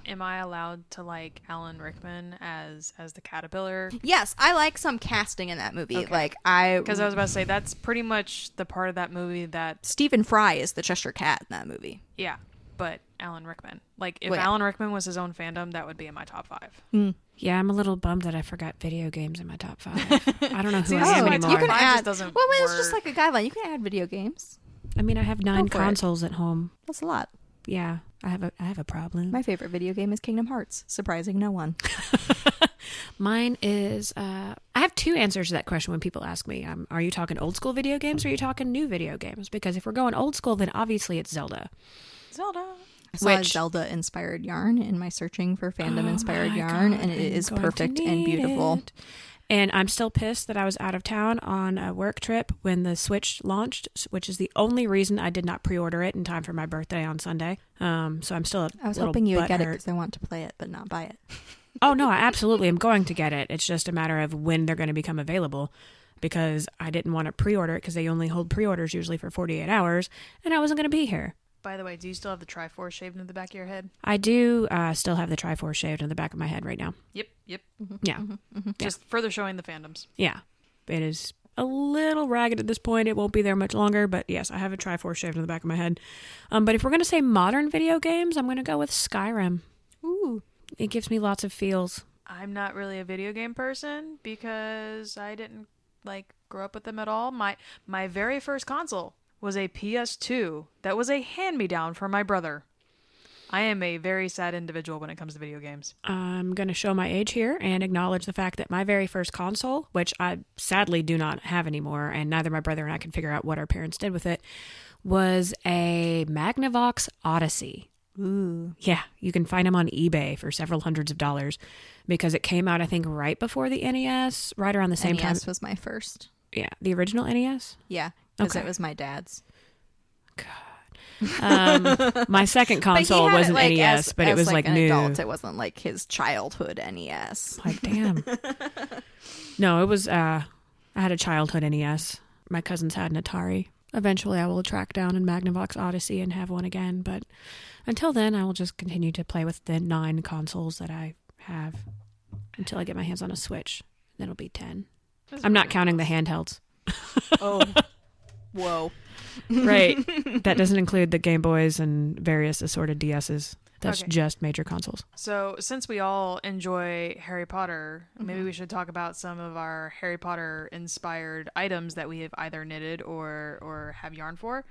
Am I allowed to like Alan Rickman as the caterpillar? Yes, I like some casting in that movie. Okay. Like Because I was about to say that's pretty much the part of that movie that Stephen Fry is the Cheshire Cat in that movie. yeah. But Alan Rickman. Like, if Well, yeah. Alan Rickman was his own fandom, that would be in my top 5. Yeah, I'm a little bummed that I forgot video games in my top 5. I don't know who See, I this is am my anymore. top You can five just add. doesn't Well, it's just work. like a guideline. You can add video games. I mean, I have 9 Go for it. consoles at home. That's a lot. Yeah, I have a problem. My favorite video game is Kingdom Hearts. Surprising no one. Mine is, I have 2 answers to that question when people ask me, are you talking old school video games or are you talking new video games? Because if we're going old school, then obviously it's Zelda. Zelda. I saw a Which- Zelda-inspired yarn in my searching for fandom-inspired my yarn, God, and it I'm is going to perfect and need beautiful. it. And I'm still pissed that I was out of town on a work trip when the Switch launched, which is the only reason I did not pre-order it in time for my birthday on Sunday. So I'm still I was little hoping you would get it butthurt. because I want to play it, but not buy it. Oh, no, I absolutely am going to get it. It's just a matter of when they're going to become available because I didn't want to pre-order it because they only hold pre-orders usually for 48 hours, and I wasn't going to be here. By the way, do you still have the Triforce shaved in the back of your head? I do still have the Triforce shaved in the back of my head right now. Yep. Yeah. Just further showing the fandoms. Yeah. It is a little ragged at this point. It won't be there much longer, but yes, I have a Triforce shaved in the back of my head. But if we're going to say modern video games, I'm going to go with Skyrim. Ooh. It gives me lots of feels. I'm not really a video game person because I didn't grow up with them at all. My very first console was a PS2 that was a hand-me-down for my brother. I am a very sad individual when it comes to video games. I'm going to show my age here and acknowledge the fact that my very first console, which I sadly do not have anymore, and neither my brother and I can figure out what our parents did with it, was a Magnavox Odyssey. Ooh. Yeah, you can find them on eBay for several hundreds of dollars because it came out, I think, right before the NES, right around the same time. NES was my first. Yeah, the original NES? Yeah, because Okay. it was my dad's. My second But he console had it, wasn't like, NES, but it was like an new. adult. It wasn't like his childhood NES. Like, damn. No, it was, I had a childhood NES. My cousins had an Atari. Eventually, I will track down a Magnavox Odyssey and have one again. But until then, I will just continue to play with the 9 consoles that I have until I get my hands on a Switch. Then it'll be 10. I'm not counting the handhelds. Oh. Whoa. Right. That doesn't include the Game Boys and various assorted DSs. That's Okay. just major consoles. So, since we all enjoy Harry Potter, maybe we should talk about some of our Harry Potter inspired items that we have either knitted or have yarn for.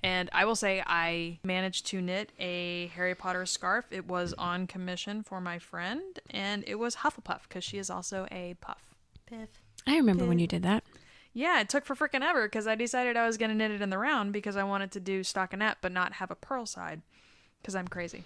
And I will say I managed to knit a Harry Potter scarf. It was on commission for my friend, and it was Hufflepuff because she is also a puff. Piff. I remember when you did that. Yeah, it took for freaking ever because I decided I was going to knit it in the round because I wanted to do stockinette but not have a purl side because I'm crazy.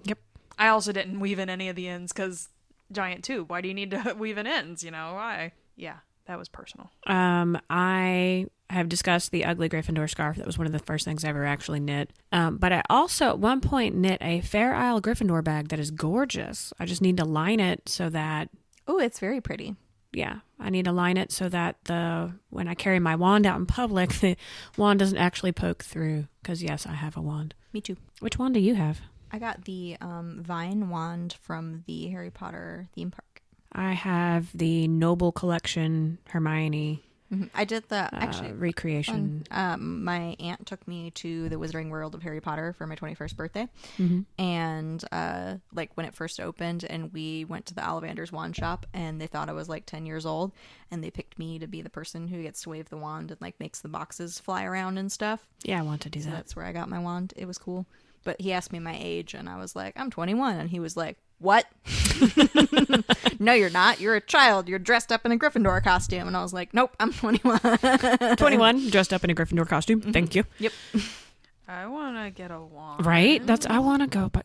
Yep. I also didn't weave in any of the ends because giant tube. Why do you need to weave in ends? You know, why? Yeah, that was personal. I have discussed the ugly Gryffindor scarf. That was one of the first things I ever actually knit. But I also at one point knit a Fair Isle Gryffindor bag that is gorgeous. I just need to line it so that, Oh, it's very pretty. yeah, I need to line it so that when I carry my wand out in public, the wand doesn't actually poke through. Because yes, I have a wand. Me too. Which wand do you have? I got the vine wand from the Harry Potter theme park. I have the Noble Collection Hermione I did the actually recreation. my aunt took me to the Wizarding World of Harry Potter for my 21st birthday, and like when it first opened, and we went to the Ollivander's wand shop, and they thought I was like 10 years old, and they picked me to be the person who gets to wave the wand and like makes the boxes fly around and stuff. Yeah, I want to do So that. that's where I got my wand. It was cool. But he asked me my age, and I was like, I'm 21. And he was like, what? No, you're not. You're a child. You're dressed up in a Gryffindor costume. And I was like, nope, I'm 21. 21, dressed up in a Gryffindor costume. Thank you. Yep. I want to get a wand. Right? I want to go to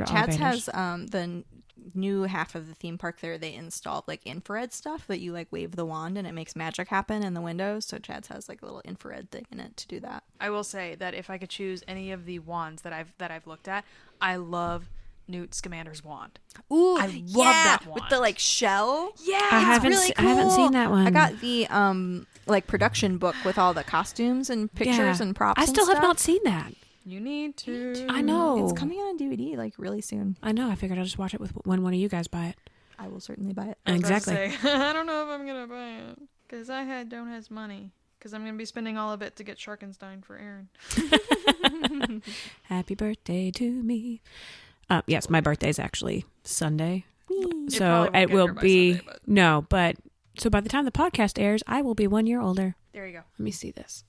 Chad's Ollivander's. has the new half of the theme park there. They installed like infrared stuff that you like wave the wand and it makes magic happen in the windows. So Chad's has like a little infrared thing in it to do that. I will say that if I could choose any of the wands that I've looked at, I love Newt Scamander's wand. Ooh, I love that with wand. the like shell. Yeah, I haven't really I haven't cool. seen that one. I got the like production book with all the costumes and pictures and props. I and still have stuff. not seen that. you need to. I know. It's coming on DVD like really soon. I know. I figured I'll just watch it when one of you guys buy it. I will certainly buy it. I was about to Exactly. say, I don't know if I'm gonna buy it because don't have money. Because I'm going to be spending all of it to get Sharkenstein for Aaron. Happy birthday to me. Yes, my birthday's actually Sunday. It So probably won't it get will here by be... Sunday, but- No, but... So by the time the podcast airs, I will be 1 year older. There you go. Let me see this.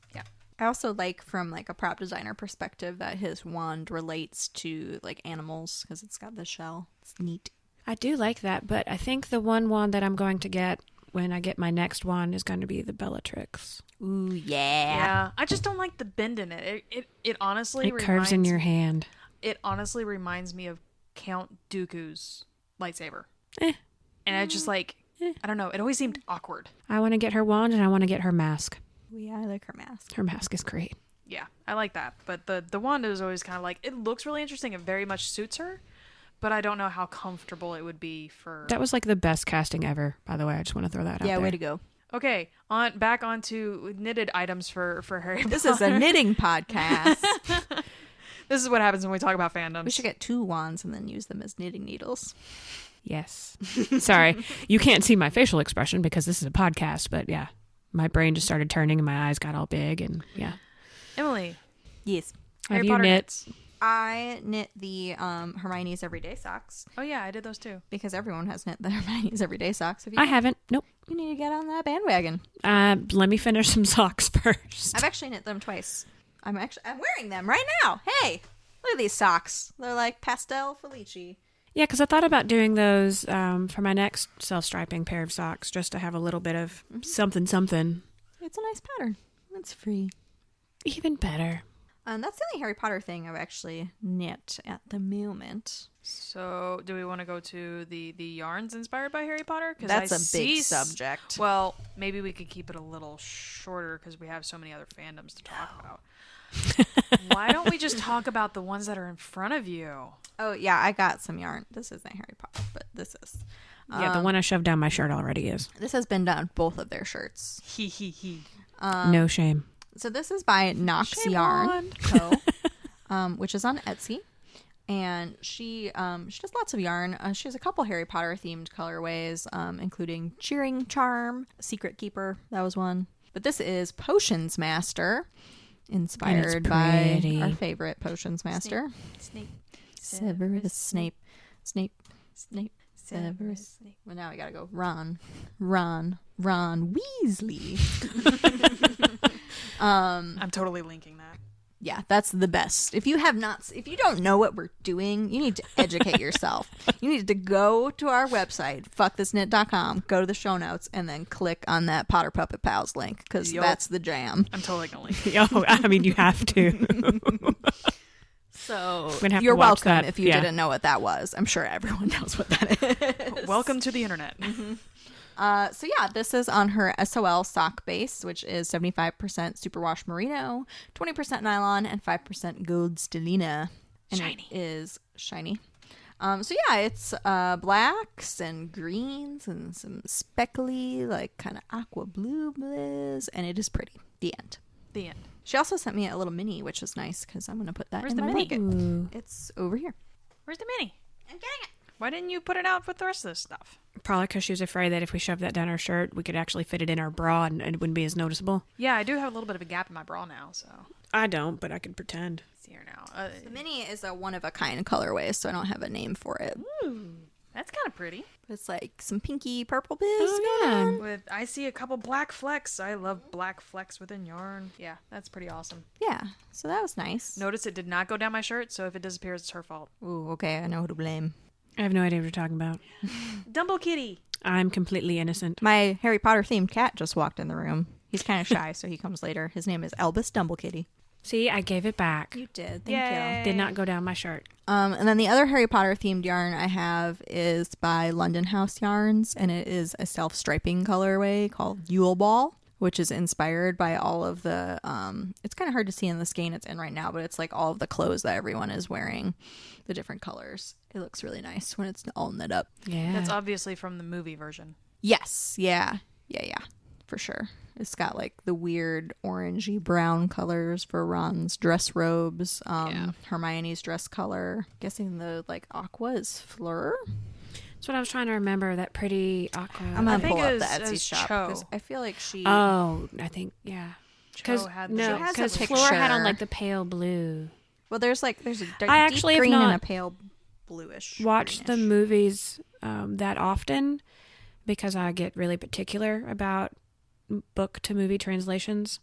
I also like from like a prop designer perspective that his wand relates to like animals because it's got the shell. It's neat. I do like that, but I think the one wand that I'm going to get when I get my next wand is going to be the Bellatrix. Ooh, Yeah. I just don't like the bend in it. It honestly It curves in your hand. It honestly reminds me of Count Dooku's lightsaber. Eh. And I just like, I don't know. It always seemed awkward. I want to get her wand and I want to get her mask. Yeah, I like her mask. Her mask is great. Yeah, I like that. But the wand is always kind of like, it looks really interesting. It very much suits her. But I don't know how comfortable it would be for... That was like the best casting ever, by the way. I just want to throw that out Yeah, there. way to go. Okay, back onto knitted items for Harry This Potter. is a knitting podcast. This is what happens when we talk about fandoms. We should get 2 wands and then use them as knitting needles. Yes. Sorry. You can't see my facial expression because this is a podcast, but yeah. My brain just started turning and my eyes got all big and yeah. Emily, Yes. Have Harry you Potter knit? knits. I knit the Hermione's Everyday Socks Oh yeah, I did those too. because everyone has knit the Hermione's Everyday Socks. If you I haven't. Nope. You need to get on that bandwagon. Let me finish some socks first. I've actually knit them twice. I'm wearing them right now. Hey, look at these socks. They're like pastel Felici. Yeah, because I thought about doing those for my next self-striping pair of socks just to have a little bit of something. It's a nice pattern. It's free. Even better. That's the only Harry Potter thing I've actually knit at the moment. So, do we want to go to the yarns inspired by Harry Potter? That's I a see big subject. Well, maybe we could keep it a little shorter because we have so many other fandoms to talk about. Why don't we just talk about the ones that are in front of you? Oh, yeah, I got some yarn. This isn't Harry Potter, but this is. Yeah, the one I shoved down my shirt already is. This has been done both of their shirts. He he he. No shame. So this is by Knox Shame Yarn on. Co., which is on Etsy. And she does lots of yarn. She has a couple Harry Potter themed colorways, including Cheering Charm, Secret Keeper. That was one. But this is Potions Master, inspired by pretty. our favorite Potions Master, Snape. Severus Snape. Snape. Severus. Well, now we gotta go. Ron Weasley. I'm totally linking that. Yeah, that's the best. If you don't know what we're doing, you need to educate yourself. You need to go to our website, fuckthisknit.com, go to the show notes, and then click on that Potter Puppet Pals link, because Yup. that's the jam. I'm totally gonna link. Oh, I mean, you have to. So We'd have to you're watch welcome that, if you yeah. didn't know what that was. I'm sure everyone knows what that is. Welcome to the internet. So yeah, this is on her SOL sock base, which is 75% superwash merino, 20% nylon, and 5% gold stellina. And Shiny. It is shiny. So yeah, it's blacks and greens and some speckly, like kind of aqua blue bliss, and it is pretty. The end. The end. She also sent me a little mini, which is nice because I'm gonna put that Where's in the my mini? bucket. Ooh. It's over here. Where's the mini? I'm getting it. Why didn't you put it out with the rest of this stuff? Probably because she was afraid that if we shoved that down her shirt, we could actually fit it in our bra and it wouldn't be as noticeable. Yeah, I do have a little bit of a gap in my bra now, so I don't, but I could pretend. it's here now. The mini is a one of a kind colorway, so I don't have a name for it. Ooh, that's kind of pretty. It's like some pinky purple biz. Oh, going yeah. on. With I see a couple black flecks. I love black flecks within yarn. Yeah, that's pretty awesome. Yeah, so that was nice. Notice it did not go down my shirt, so if it disappears, it's her fault. Ooh, okay, I know who to blame. I have no idea what you're talking about. Dumble Kitty. I'm completely innocent. My Harry Potter themed cat just walked in the room. He's kind of shy, so he comes later. His name is Albus Dumbledore. See, I gave it back. You did, thank Yay. Did not go down my shirt. you. And then the other Harry Potter themed yarn I have is by London House Yarns, and it is a self-striping colorway called Yule Ball, which is inspired by all of the, it's kind of hard to see in the skein it's in right now, but it's like all of the clothes that everyone is wearing, the different colors. It looks really nice when it's all knit up. Yeah. That's obviously from the movie version. Yes, yeah, for sure. It's got like the weird orangey brown colors for Ron's dress robes, Hermione's dress color. Guessing the like aqua is Fleur. That's what I was trying to remember, that pretty aqua. I'm gonna think pull it up the is Etsy shop Cho. because I feel like she. Oh, I think, yeah. Cho had the no, has a because Flora had on picture. like the pale blue. Well, there's a I actually deep have green and a not pale bluish. Watch the greenish. movies that often because I get really particular about book to movie translations.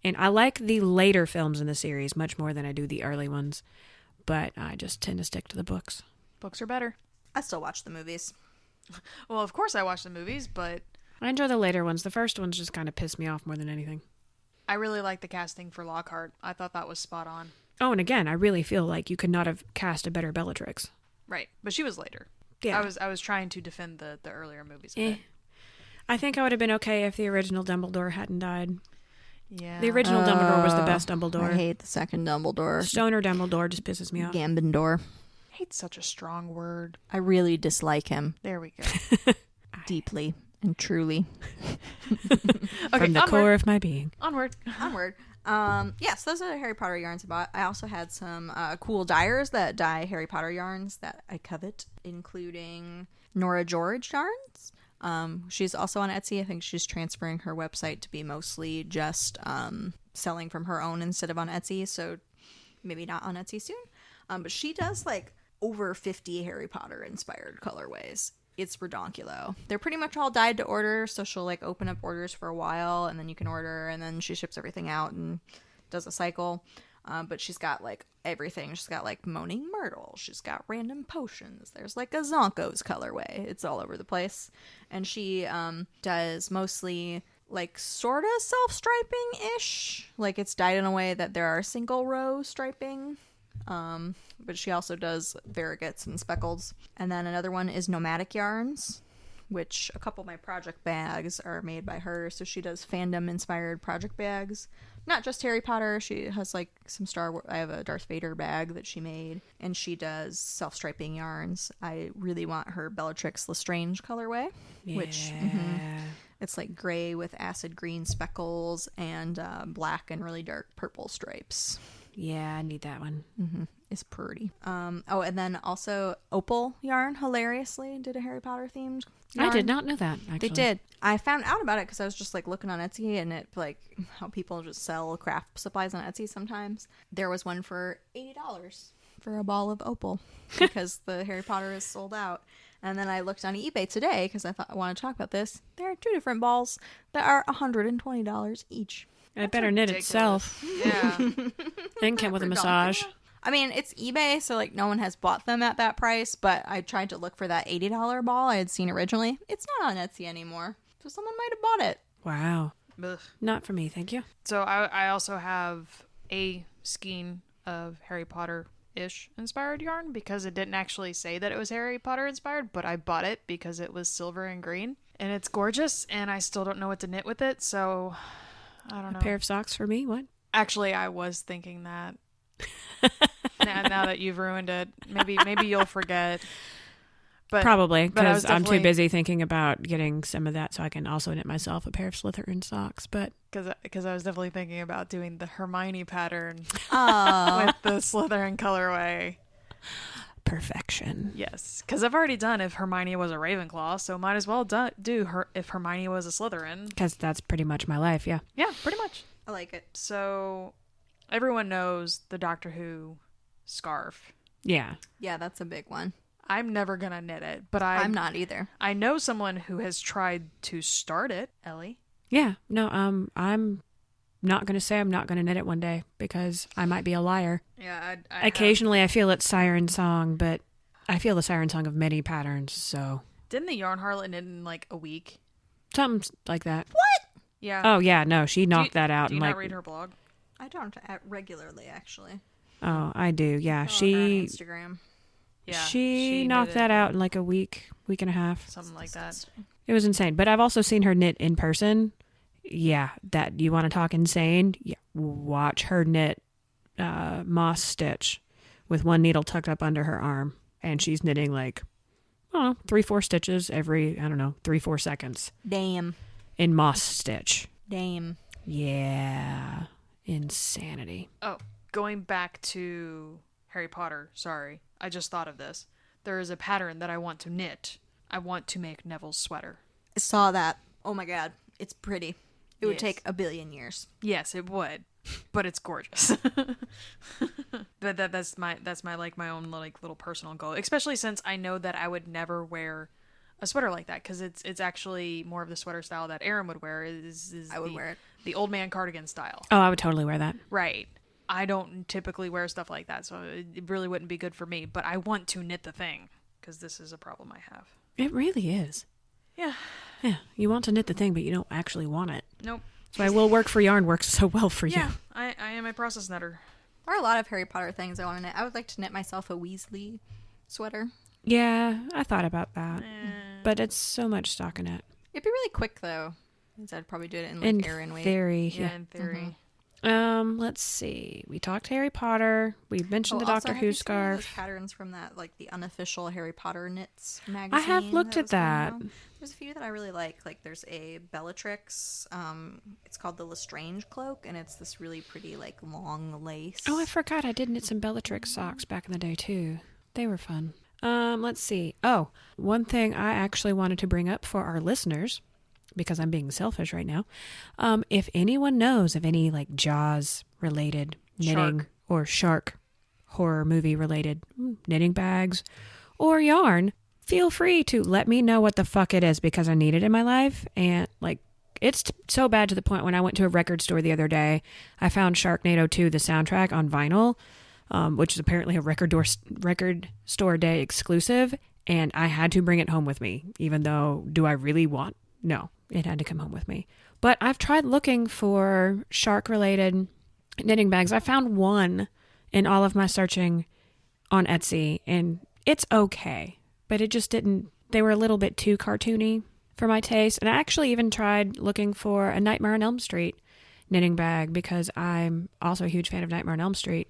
And I like the later films in the series much more than I do the early ones. But I just tend to stick to the books. Books are better. I still watch the movies. Well, of course I watch the movies, but I enjoy the later ones. The first ones just kind of piss me off more than anything. I really like the casting for Lockhart. I thought that was spot on. Oh, and again, I really feel like you could not have cast a better Bellatrix. Right, but she was later. Yeah. I was trying to defend the earlier movies. A Eh. bit. I think I would have been okay if the original Dumbledore hadn't died. Yeah. The original Dumbledore was the best Dumbledore. I hate the second Dumbledore. Stoner Dumbledore just pisses me off. Gambindor. Hate's such a strong word. I really dislike him There we go. deeply and truly. Okay, From the core of my being. Onward. Onward. Yes, those are the Harry Potter yarns I bought. I also had some cool dyers that dye Harry Potter yarns that I covet, including Nora George yarns. She's also on Etsy. I think she's transferring her website to be mostly just selling from her own instead of on Etsy, so maybe not on Etsy soon. But she does like over 50 Harry Potter inspired colorways. It's redonkulo. They're pretty much all dyed to order, so she'll like open up orders for a while and then you can order and then she ships everything out and does a cycle. But she's got like everything. She's got like Moaning Myrtle. She's got random potions. There's like a Zonko's colorway. It's all over the place. And she does mostly like sort of self-striping-ish. Like it's dyed in a way that there are single row striping. But she also does variegates and speckles. And then another one is Nomadic Yarns, which a couple of my project bags are made by her. So she does Fandom inspired project bags. Not just Harry Potter. She has like some Star Wars. I have a Darth Vader bag that she made. And she does self-striping yarns. I really want her Bellatrix Lestrange colorway. Which it's like gray with acid green speckles and black and really dark purple stripes. Yeah, I need that one. It's pretty. And then also Opal Yarn hilariously did a Harry Potter themed yarn. I did not know that, actually. They did. I found out about it because I was just like looking on Etsy and it like how people just sell craft supplies on Etsy sometimes. There was one for $80 for a ball of opal because the Harry Potter is sold out. And then I looked on eBay today because I thought I want to talk about this. There are 2 different balls that are $120 each. It better knit itself. Yeah. And came with a massage. I mean, it's eBay, so like no one has bought them at that price, but I tried to look for that $80 ball I had seen originally. It's not on Etsy anymore, so someone might have bought it. Wow. Ugh. Not for me, thank you. So I also have a skein of Harry Potter-ish inspired yarn because it didn't actually say that it was Harry Potter inspired, but I bought it because it was silver and green. And it's gorgeous, and I still don't know what to knit with it, so I don't know. A pair of socks for me? What? Actually, I was thinking that. now that you've ruined it, maybe you'll forget. But Probably, but I was because I'm too definitely- busy thinking about getting some of that so I can also knit myself a pair of Slytherin socks. But Because I was definitely thinking about doing the Hermione pattern Oh, with the Slytherin colorway. perfection. Yes, because I've already done if Hermione was a Ravenclaw, so might as well do her if Hermione was a Slytherin. Because that's pretty much my life, yeah. Yeah, pretty much. I like it. So everyone knows the Doctor Who scarf. Yeah. Yeah, that's a big one. I'm never gonna knit it, but I'm not either. I know someone who has tried to start it. Ellie. Yeah. No, I'm not going to say I'm not going to knit it one day because I might be a liar. Yeah, Occasionally I feel it's Siren Song, but I feel the Siren Song of many patterns, so Didn't the Yarn Harlot knit in like a week? something like that. Yeah. Oh, yeah, no, she knocked that out. Do you and not like, read her blog? I don't regularly, actually. Oh, I do, yeah. On She Instagram. Yeah. she knocked knit that it, out in like a week and a half. something like that. It was insane. But I've also seen her knit in person. Yeah, that you want to talk insane? Yeah, watch her knit moss stitch with one needle tucked up under her arm, and she's knitting like, I don't know, 3-4 stitches every 3-4 seconds Damn. in moss stitch. Damn. Yeah, insanity. Oh, going back to Harry Potter. Sorry, I just thought of this. There is a pattern that I want to knit. I want to make Neville's sweater. I saw that. Oh my god. It's pretty. It would Yes. take a billion years. Yes, it would, but it's gorgeous. But that's my like my own like little personal goal, especially since I know that I would never wear a sweater like that because it's actually more of the sweater style that Aaron would wear. I would wear it. The old man cardigan style. Oh, I would totally wear that. Right. I don't typically wear stuff like that, so it really wouldn't be good for me. But I want to knit the thing because this is a problem I have. It really is. Yeah. Yeah, you want to knit the thing, but you don't actually want it. Nope. So I will work for yarn works so well for you. Yeah, I am a process knitter. There are a lot of Harry Potter things I want to knit. I would like to knit myself a Weasley sweater. Yeah, I thought about that. But it's so much stockinette. It'd be really quick, though. Means I'd probably do it in, like, In Aaron way. theory, Yeah, yeah. in theory. Let's see. We talked Harry Potter. We mentioned the Also, Doctor have Who you seen all those scarf. patterns from that, like, the unofficial Harry Potter knits magazine. I have looked at was going that. around? There's a few that I really like. Like, there's a Bellatrix. It's called the Lestrange cloak, and it's this really pretty, like, long lace. Oh, I forgot I did knit some Bellatrix socks back in the day, too. They were fun. Let's see. Oh, one thing I actually wanted to bring up for our listeners, because I'm being selfish right now. If anyone knows of any, like, Jaws-related knitting Shark. or shark horror movie-related knitting bags or yarn, feel free to let me know what the fuck it is, because I need it in my life. And, like, it's so bad to the point when I went to a record store the other day, I found Sharknado 2, the soundtrack, on vinyl, which is apparently a record store day exclusive, and I had to bring it home with me, even though, do I really want? No, it had to come home with me. But I've tried looking for shark-related knitting bags. I found one in all of my searching on Etsy, and it's okay, but it just didn't, they were a little bit too cartoony for my taste. And I actually even tried looking for a Nightmare on Elm Street knitting bag, because I'm also a huge fan of Nightmare on Elm Street.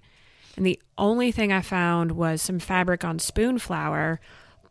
And the only thing I found was some fabric on Spoonflower,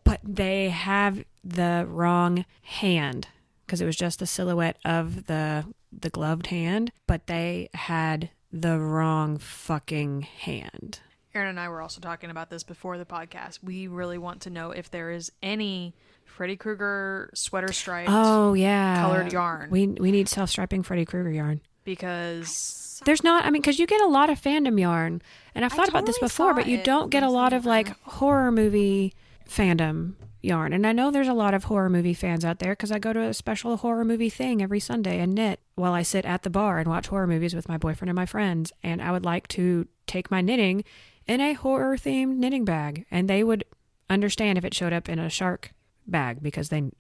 but they have the wrong hand, because it was just the silhouette of the gloved hand, but they had the wrong fucking hand. Aaron and I were also talking about this before the podcast. We really want to know if there is any Freddy Krueger sweater striped Oh, yeah. colored yarn. We need self-striping Freddy Krueger yarn. Because There's not, I mean, because you get a lot of fandom yarn, and I've thought about this totally before, saw but you it don't get a lot of, recently. like, horror movie fandom yarn. And I know there's a lot of horror movie fans out there, because I go to a special horror movie thing every Sunday and knit while I sit at the bar and watch horror movies with my boyfriend and my friends. And I would like to take my knitting in a horror-themed knitting bag, and they would understand if it showed up in a shark bag, because they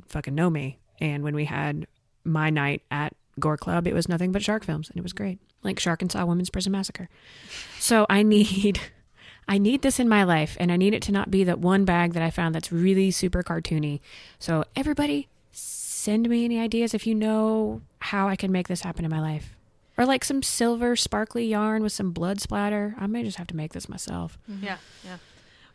fucking know me. And when we had my night at Gore Club, it was nothing but shark films, and it was great. Like Shark and Saw Women's Prison Massacre. So I need this in my life, and I need it to not be that one bag that I found that's really super cartoony. So everybody, send me any ideas if you know how I can make this happen in my life. Or like some silver sparkly yarn with some blood splatter. I may just have to make this myself. yeah.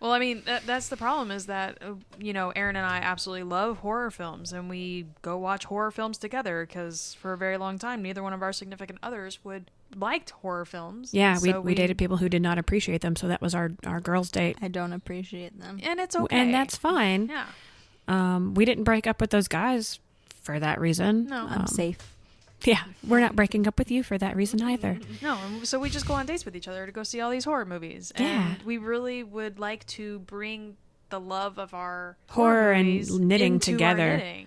Well, I mean, that's the problem, is that, Aaron and I absolutely love horror films, and we go watch horror films together, because for a very long time, neither one of our significant others liked horror films. Yeah, So we dated people who did not appreciate them, so that was our girls' date. I don't appreciate them. And it's okay. And that's fine. Yeah. We didn't break up with those guys for that reason. No. I'm safe. Yeah, we're not breaking up with you for that reason either. No, and so we just go on dates with each other to go see all these horror movies. Yeah. And we really would like to bring the love of our Horror and movies knitting into our together. knitting.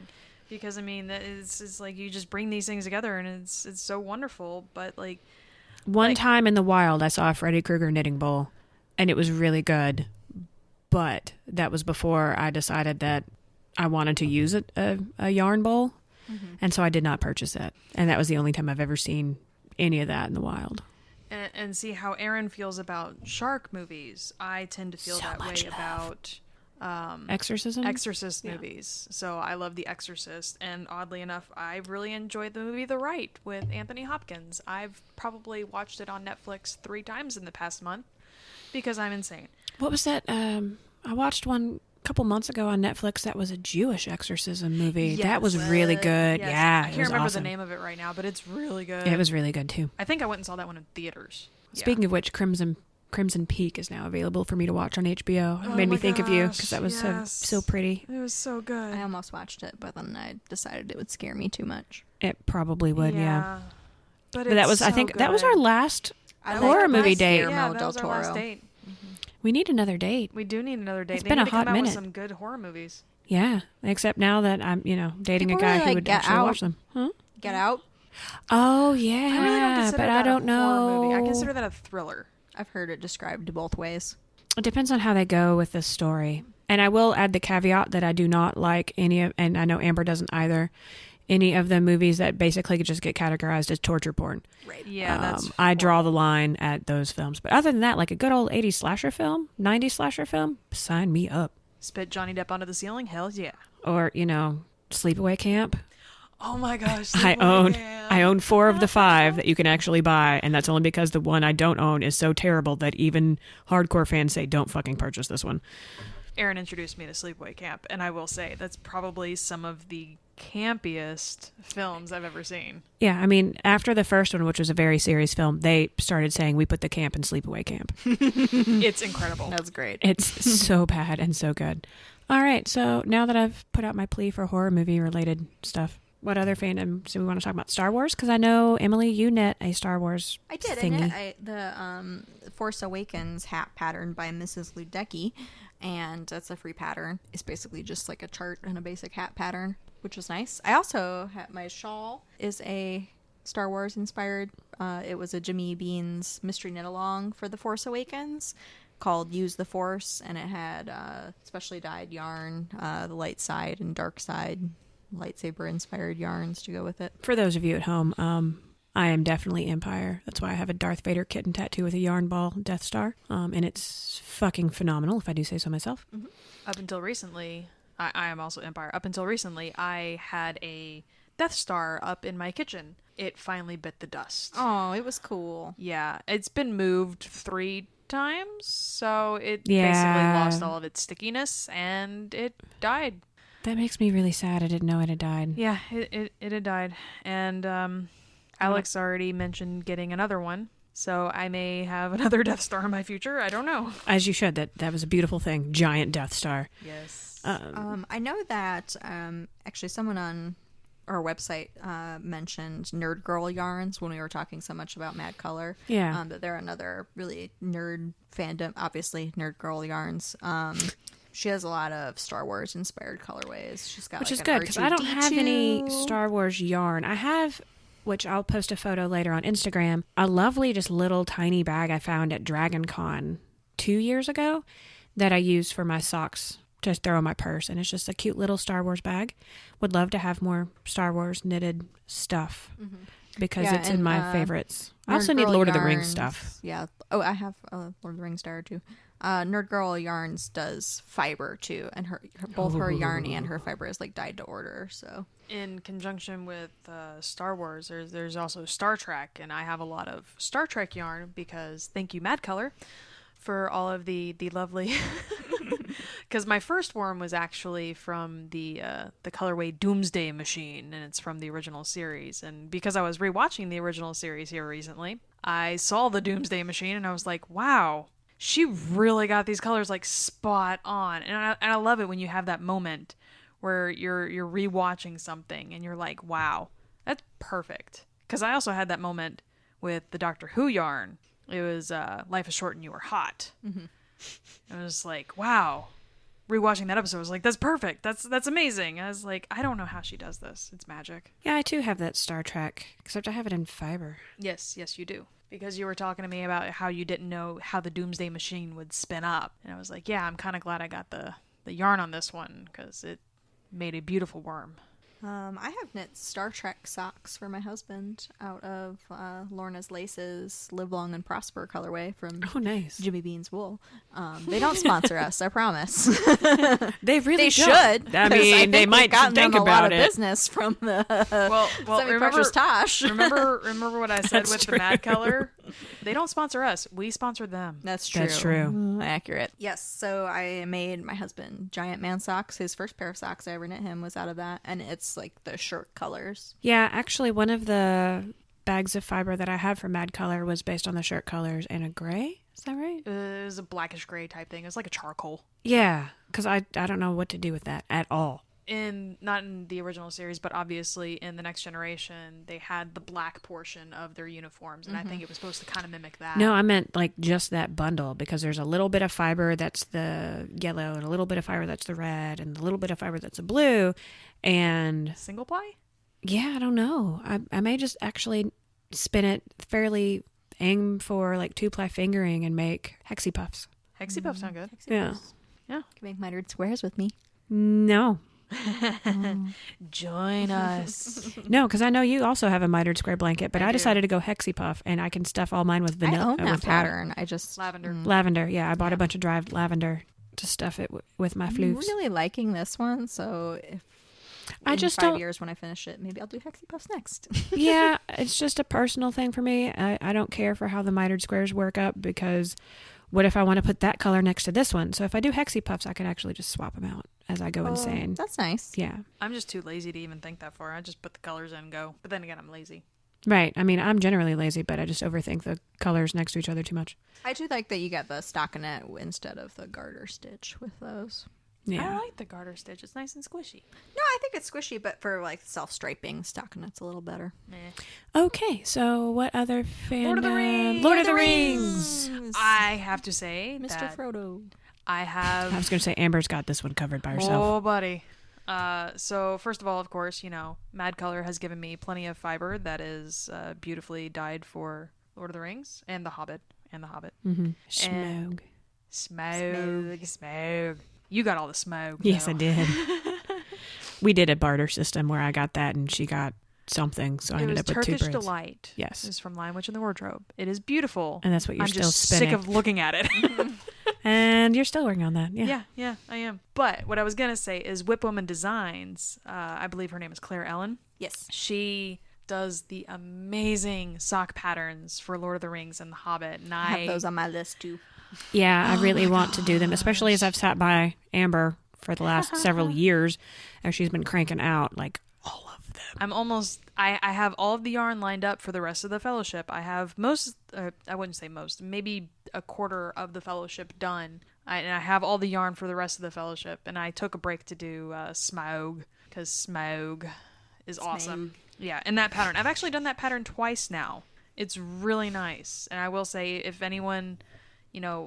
Because, I mean, it's like you just bring these things together, and it's so wonderful. But, like... One time in the wild, I saw a Freddy Krueger knitting bowl, and it was really good. But that was before I decided that I wanted to use a yarn bowl. Mm-hmm. And so I did not purchase it. And that was the only time I've ever seen any of that in the wild. And see how Aaron feels about shark movies. I tend to feel So that way much love. about Exorcism? Exorcist movies. So I love The Exorcist, and oddly enough, I really enjoyed the movie The Rite with Anthony Hopkins. I've probably watched it on Netflix 3 times in the past month because I'm insane. What was that? I watched one a couple months ago on Netflix that was a Jewish exorcism movie. Yes. That was really good. Yes. Yeah, I it can't was remember awesome. the name of it right now, but it's really good. It was really good too. I think I went and saw that one in theaters. Speaking of which, Crimson Crimson Peak is now available for me to watch on HBO. It Oh made me my think of you gosh, because that was yes. so pretty. It was so good. I almost watched it, but then I decided it would scare me too much. It probably would, yeah. But That was, I think, that was our last horror movie date. Guillermo that del was our Toro. last date. We need another date. We do need another date. It's They been need a to come hot out minute. with some good horror movies. Yeah, except now that I'm, dating People a guy really who like would Get actually Out. watch them. Huh? Get Out. Oh, yeah. I really don't consider but that I don't a horror know. movie. I consider that a thriller. I've heard it described both ways. It depends on how they go with the story. And I will add the caveat that I do not like any of, and I know Amber doesn't either, any of the movies that basically just get categorized as torture porn. Right. Yeah, that's I draw the line at those films. But other than that, like a good old 80s slasher film, 90s slasher film, sign me up. Spit Johnny Depp onto the ceiling? Hell yeah. Or, Sleepaway Camp. Oh my gosh. I own 4 of the 5 that you can actually buy, and that's only because the one I don't own is so terrible that even hardcore fans say don't fucking purchase this one. Aaron introduced me to Sleepaway Camp, and I will say that's probably some of the campiest films I've ever seen. Yeah, I mean, after the first one, which was a very serious film, they started saying we put the camp in Sleepaway Camp. It's incredible. That's great. It's so bad and so good. All right, so now that I've put out my plea for horror movie related stuff, what other fandoms do we want to talk about? Star Wars? Because I know, Emily, you knit a Star Wars I did. thingy. The Force Awakens hat pattern by Mrs. Ludecki, and that's a free pattern. It's basically just like a chart and a basic hat pattern, which was nice. I also had my shawl is a Star Wars inspired. It was a Jimmy Beans mystery knit along for the Force Awakens called Use the Force, and it had specially dyed yarn, the light side and dark side lightsaber inspired yarns to go with it. For those of you at home, I am definitely Empire. That's why I have a Darth Vader kitten tattoo with a yarn ball Death Star. And it's fucking phenomenal, if I do say so myself. Mm-hmm. Up until recently, I am also Empire. Up until recently, I had a Death Star up in my kitchen. It finally bit the dust. Oh, it was cool. Yeah, it's been moved 3 times, so it Yeah. basically lost all of its stickiness, and it died. That makes me really sad. I didn't know it had died. Yeah, it had died. And Alex already mentioned getting another one, so I may have another Death Star in my future. I don't know. As you should. That was a beautiful thing. Giant Death Star. Yes. I know that actually someone on our website mentioned Nerd Girl Yarns when we were talking so much about Mad Color. Yeah. That they're another really nerd fandom. Obviously, Nerd Girl Yarns. She has a lot of Star Wars inspired colorways. She's got Which like is an good, because I don't have R2D2. any Star Wars yarn. I have, which I'll post a photo later on Instagram, a lovely just little tiny bag I found at Dragon Con 2 years ago that I used for my socks to throw in my purse. And it's just a cute little Star Wars bag. Would love to have more Star Wars knitted stuff because Yeah, it's in and, my favorites. I Nerd also need Girl Lord of the Rings Yarns, stuff. Yeah. Oh, I have Lord of the Rings Star too. Nerd Girl Yarns does fiber too, and both her yarn and her fiber is like dyed to order. So In conjunction with Star Wars, there's also Star Trek, and I have a lot of Star Trek yarn because thank you, Mad Color, for all of the lovely. Because my first worm was actually from the colorway Doomsday Machine, and it's from the original series. And because I was rewatching the original series here recently, I saw the Doomsday Machine, and I was like, wow. She really got these colors like spot on, and I love it when you have that moment where you're rewatching something and you're like, wow, that's perfect. Because I also had that moment with the Doctor Who yarn. It was Life is Short and You Are Hot. Mm-hmm. I was like, wow. Rewatching that episode, I was like, that's perfect. That's amazing. I was like, I don't know how she does this. It's magic. Yeah, I too have that Star Trek, except I have it in fiber. Yes, you do. Because you were talking to me about how you didn't know how the Doomsday Machine would spin up. And I was like, yeah, I'm kind of glad I got the yarn on this one because it made a beautiful worm. I have knit Star Trek socks for my husband out of Lorna's Laces Live Long and Prosper colorway from Oh, nice. Jimmy Bean's Wool. They don't sponsor us, I promise. They really They don't. should. I 'cause mean, think they we've might gotten think them a lot about of it. business from the Well, semi-precious Tosh. remember what I said That's with true. the Mad Color? They don't sponsor us. We sponsor them. That's true. That's true. Accurate. Yes, so I made my husband giant man socks. His first pair of socks I ever knit him was out of that, and it's like the shirt colors. Yeah, actually, one of the bags of fiber that I have for Mad Color was based on the shirt colors and a gray. Is that right? It was a blackish gray type thing. It was like a charcoal. Yeah, because I don't know what to do with that at all. Not in the original series, but obviously in the Next Generation, they had the black portion of their uniforms, and I think it was supposed to kind of mimic that. No, I meant like just that bundle, because there's a little bit of fiber that's the yellow and a little bit of fiber that's the red and a little bit of fiber that's the blue. And Single ply? yeah, I don't know. I may just actually spin it fairly, aim for like 2-ply fingering and make hexy puffs. Hexy puffs sound good. Yeah. Yeah. You can make mitered squares with me. No. Join us. No, because I know you also have a mitered square blanket, but I I do. decided to go hexy puff, and I can stuff all mine with vanilla. I own that with pattern. I just Lavender. lavender. Yeah, I bought a bunch of dried lavender to stuff it with my I'm floofs. really liking this one. So if I in just 5 don't. years when I finish it, maybe I'll do hexy puffs next. Yeah, it's just a personal thing for me. I don't care for how the mitered squares work up, because what if I want to put that color next to this one? So if I do hexy puffs, I can actually just swap them out as I go insane. That's nice. Yeah. I'm just too lazy to even think that far. I just put the colors in and go. But then again, I'm lazy. Right. I mean, I'm generally lazy, but I just overthink the colors next to each other too much. I do like that you get the stockinette instead of the garter stitch with those. Yeah. I like the garter stitch. It's nice and squishy. No, I think it's squishy, but for like self-striping, stockinette's a little better. Okay, so what other fandom? Lord of the Rings! Lord of the Rings! I have to say Mr. that Frodo. I have... I was going to say Amber's got this one covered by herself. Oh, buddy. So first of all, of course, Mad Color has given me plenty of fiber that is beautifully dyed for Lord of the Rings and The Hobbit. Mm-hmm. And- Smog. Smog. You got all the smoke. Yes, though. I did. We did a barter system where I got that and she got something, so I It ended was up with Turkish 2 braids. Delight. Yes. This is from Lion Witch in the Wardrobe. It is beautiful. And that's what you're I'm still just spinning. sick of looking at it. And you're still working on that. Yeah. Yeah, I am. But what I was going to say is Whipwoman Designs, I believe her name is Claire Ellen. Yes. She does the amazing sock patterns for Lord of the Rings and The Hobbit. And I have those on my list too. Yeah, I really want to do them, especially as I've sat by Amber for the last several years, and she's been cranking out like all of them. I have all of the yarn lined up for the rest of the fellowship. I have most, I wouldn't say most, maybe a quarter of the fellowship done. And I have all the yarn for the rest of the fellowship. And I took a break to do Smog, because Smog is awesome. Yeah, and that pattern. I've actually done that pattern twice now. It's really nice. And I will say, if anyone,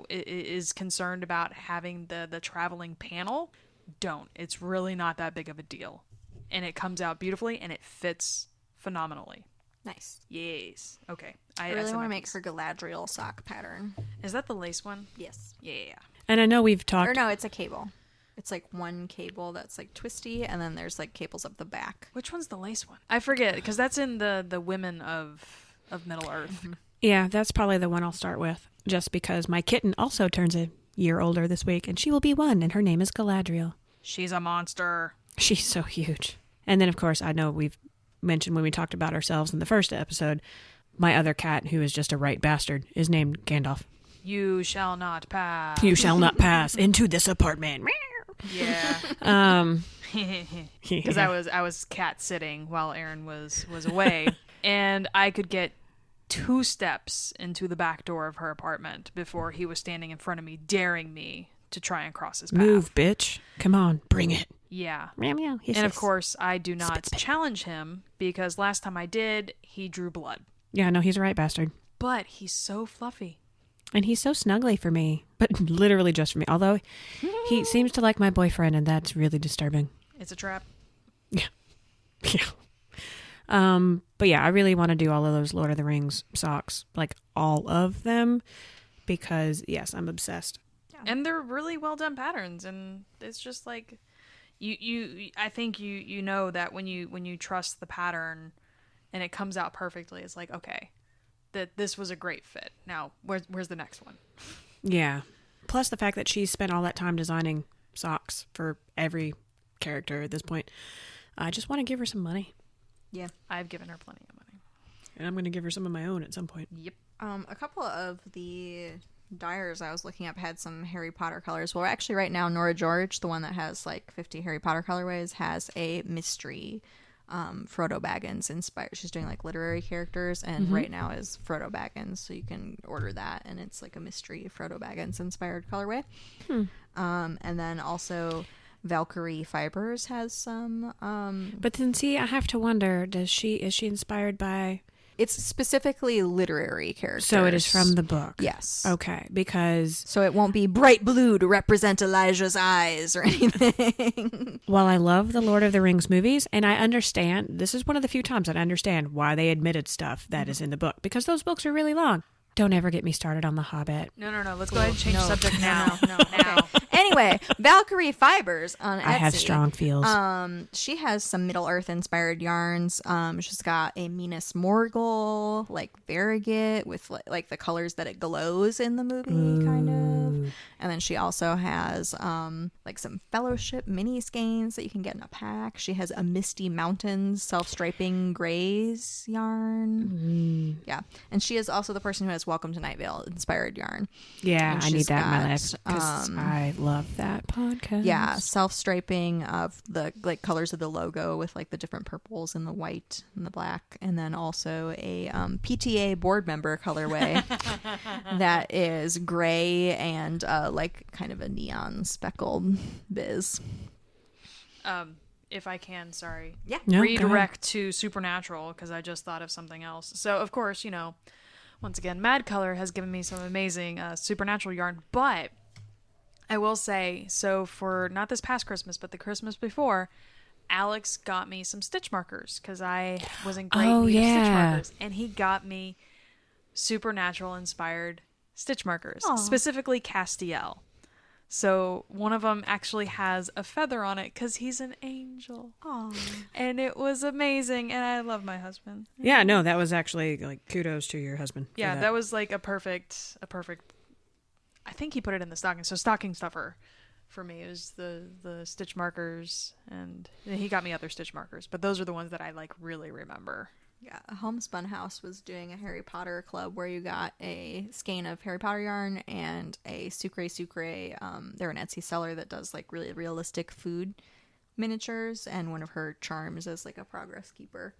is concerned about having the traveling panel, don't. It's really not that big of a deal. And it comes out beautifully, and it fits phenomenally. Nice. Yes. Okay. I really want to make her Galadriel sock pattern. Is that the lace one? Yes. Yeah. And I know we've talked. Or no, it's a cable. It's like one cable that's like twisty, and then there's like cables up the back. Which one's the lace one? I forget, because that's in the Women of Middle Earth. Yeah, that's probably the one I'll start with, just because my kitten also turns a year older this week, and she will be 1, and her name is Galadriel. She's a monster. She's so huge. And then, of course, I know we've mentioned when we talked about ourselves in the first episode, my other cat, who is just a right bastard, is named Gandalf. You shall not pass. You shall not pass into this apartment. Yeah. Because I was cat sitting while Aaron was away, and I could get 2 steps into the back door of her apartment before he was standing in front of me, daring me to try and cross his path. Move, bitch. Come on, bring it. Yeah. Meow, meow. Hiss, And of hiss. course, I do not Spit. challenge him, because last time I did, he drew blood. Yeah, no, he's a right bastard. But he's so fluffy. And he's so snuggly for me, but literally just for me. Although he seems to like my boyfriend, and that's really disturbing. It's a trap. Yeah. But yeah, I really want to do all of those Lord of the Rings socks, like all of them, because yes, I'm obsessed. And they're really well done patterns, and it's just like I think you know that when you trust the pattern and it comes out perfectly, it's like, okay, that this was a great fit. Now, where's the next one? Yeah. Plus the fact that she spent all that time designing socks for every character at this point. I just want to give her some money. Yeah. I've given her plenty of money. And I'm going to give her some of my own at some point. Yep. A couple of the dyers I was looking up had some Harry Potter colors. Well, actually right now Nora George, the one that has like 50 Harry Potter colorways, has a mystery Frodo Baggins inspired. She's doing like literary characters, and right now is Frodo Baggins, so you can order that, and it's like a mystery Frodo Baggins inspired colorway. And then also Valkyrie Fibers has some. But then see, I have to wonder, is she inspired by? It's specifically literary characters. So it is from the book. Yes. Okay, because So it won't be bright blue to represent Elijah's eyes or anything. while I love the Lord of the Rings movies, and I understand, this is one of the few times that I understand why they admitted stuff that is in the book, because those books are really long. Don't ever get me started on The Hobbit. No. Let's go ahead and change subject now. Now. Anyway, Valkyrie Fibers on Etsy. I have strong feels. She has some Middle Earth inspired yarns. She's got a Mina Smorgel, like variegated with like the colors that it glows in the movie, kind of. And then she also has like some Fellowship mini skeins that you can get in a pack. She has a Misty Mountains self-striping grays yarn. Yeah, and she is also the person who has Welcome to Night Vale inspired yarn. Yeah, And I need she's that in my got, life because I love that podcast. Yeah, self-striping of the like colors of the logo with like the different purples and the white and the black, and then also a PTA board member colorway that is gray and like kind of a neon speckled biz. If I can, sorry. Yeah. No, go Redirect to Supernatural, because I just thought of something else. So, of course, once again, Mad Color has given me some amazing Supernatural yarn, but I will say, so for not this past Christmas, but the Christmas before, Alex got me some stitch markers, because I was in great need of stitch markers, and he got me Supernatural-inspired stitch markers, specifically Castiel. So one of them actually has a feather on it because he's an angel. Aww. And it was amazing, and I love my husband. Yeah, no, that was actually like kudos to your husband. for Yeah, that was like a perfect. I think he put it in the stocking. So stocking stuffer for me is the stitch markers, and he got me other stitch markers, but those are the ones that I like really remember. Yeah, Homespun House was doing a Harry Potter club where you got a skein of Harry Potter yarn and a Sucre. They're an Etsy seller that does like really realistic food miniatures, and one of her charms is like a progress keeper.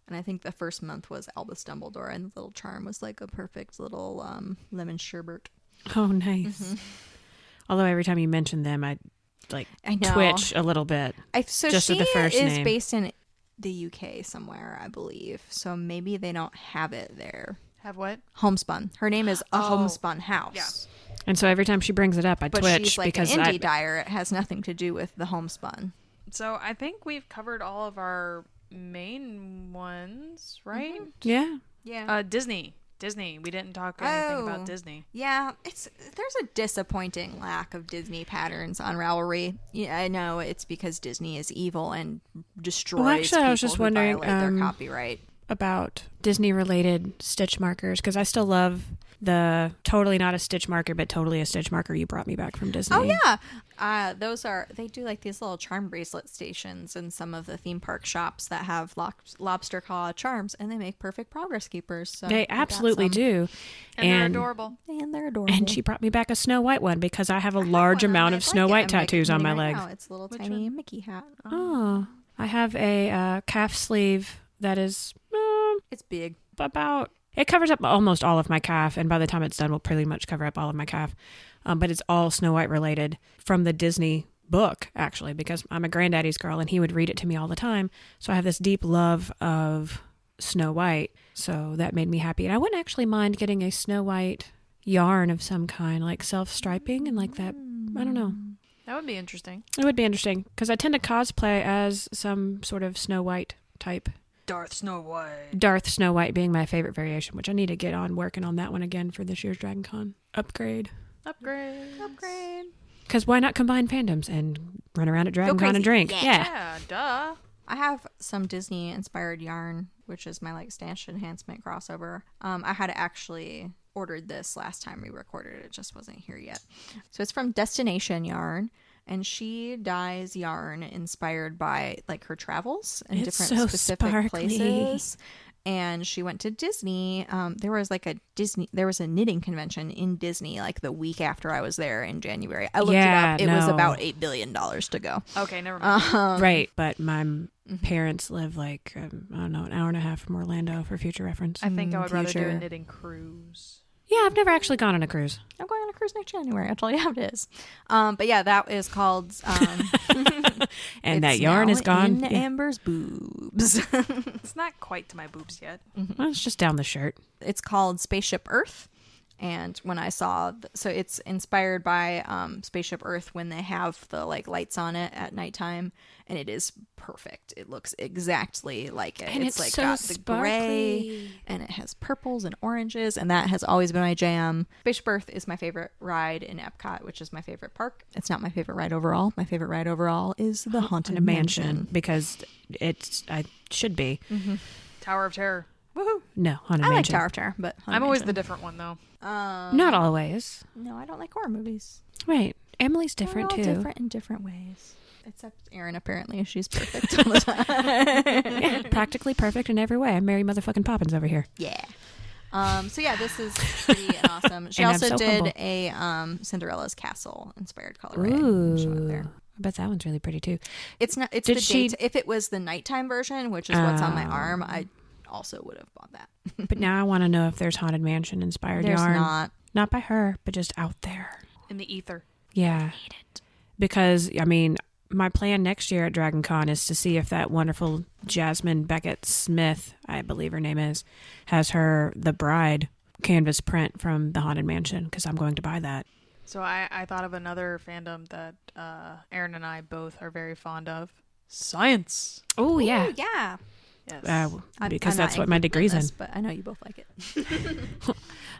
And I think the first month was Albus Dumbledore, and the little charm was like a perfect little lemon sherbet. Oh, nice. Although every time you mention them, I know. twitch a little bit. So just she with the first is name. based in the UK somewhere, I believe. So maybe they don't have it there. Have what? Homespun. Her name is a Homespun House. Yeah. And so every time she brings it up, I But twitch she's like because an indie dyer. It has nothing to do with the homespun. So I think we've covered all of our main ones, right? yeah. Yeah. Disney. We didn't talk anything about Disney. Yeah, there's a disappointing lack of Disney patterns on Ravelry. Yeah, I know it's because Disney is evil and destroys actually, I was people just who wondering, violate their copyright. About Disney-related stitch markers, because I still love the totally not a stitch marker, but totally a stitch marker you brought me back from Disney. Oh yeah, they do like these little charm bracelet stations in some of the theme park shops that have lobster claw charms, and they make perfect progress keepers. So They absolutely do. And they're adorable. and they're adorable. And she brought me back a Snow White one because I have a large amount of Snow White tattoos on my leg. Now. It's a little tiny Mickey hat. Oh, I have a calf sleeve that is It's big. about, it covers up almost all of my calf, and by the time it's done, will pretty much cover up all of my calf. But it's all Snow White related from the Disney book, actually, because I'm a granddaddy's girl, and he would read it to me all the time. So I have this deep love of Snow White. So that made me happy. And I wouldn't actually mind getting a Snow White yarn of some kind, like self-striping and like that. I don't know. That would be interesting. It would be interesting because I tend to cosplay as some sort of Snow White type. Darth Snow White. Darth Snow White being my favorite variation, which I need to get on working on that one again for this year's Dragon Con upgrade. Upgrade. Because why not combine fandoms and run around at Dragon Con and drink? Yeah. Yeah, duh. I have some Disney inspired yarn, which is my like Stash Enhancement crossover. I had actually ordered this last time we recorded it. It just wasn't here yet. So it's from Destination Yarn, and she dyes yarn inspired by like her travels and It's different so specific sparkly. places. and she went to Disney. There was a knitting convention in Disney like the week after I was there in January. I looked it up. It was about $8 billion to go. Okay, never mind. Right, but my parents live like, I don't know, an hour and a half from Orlando for future reference. I think I would rather do future. a knitting cruise. Yeah, I've never actually gone on a cruise. I'm going on a cruise next January. I'll tell you how it is. But yeah, that is called... and that yarn is gone. In Amber's boobs. It's not quite to my boobs yet. Well, it's just down the shirt. It's called Spaceship Earth. And when I saw... so it's inspired by Spaceship Earth when they have the like lights on it at nighttime. And it is perfect. It looks exactly like it. And it's like so got the gray sparkly. and it has purples and oranges. And that has always been my jam. Spaceship Earth is my favorite ride in Epcot, which is my favorite park. It's not my favorite ride overall. My favorite ride overall is the Haunted Mansion. Because I should be. Tower of Terror. Woohoo! No, Haunted I like Mansion. Tower of Terror, but Haunted I'm always Mansion. the different one, though. Not always. No, I don't like horror movies. Right. Emily's different We're all too. different in different ways. Except Erin, apparently. She's perfect all the time. Yeah, practically perfect in every way. I'm Mary motherfucking Poppins over here. Yeah. So yeah, this is pretty awesome. She And I'm also so did humble. a Cinderella's Castle inspired colorway. She went there. I bet that one's really pretty too. It's not. It's Did the she- date. If it was the nighttime version, which is what's on my arm, I also would have bought that. But now I want to know if there's Haunted Mansion inspired There's yarn. not. Not by her, but just out there. In the ether. Yeah. Because, I mean, my plan next year at Dragon Con is to see if that wonderful Jasmine Beckett Smith, I believe her name is, has her The Bride canvas print from the Haunted Mansion, because I'm going to buy that. So I thought of another fandom that Aaron and I both are very fond of. Science. Oh, yeah. Ooh, yeah. Yes. Because I'm that's not what my included degree's in. this, but I know you both like it.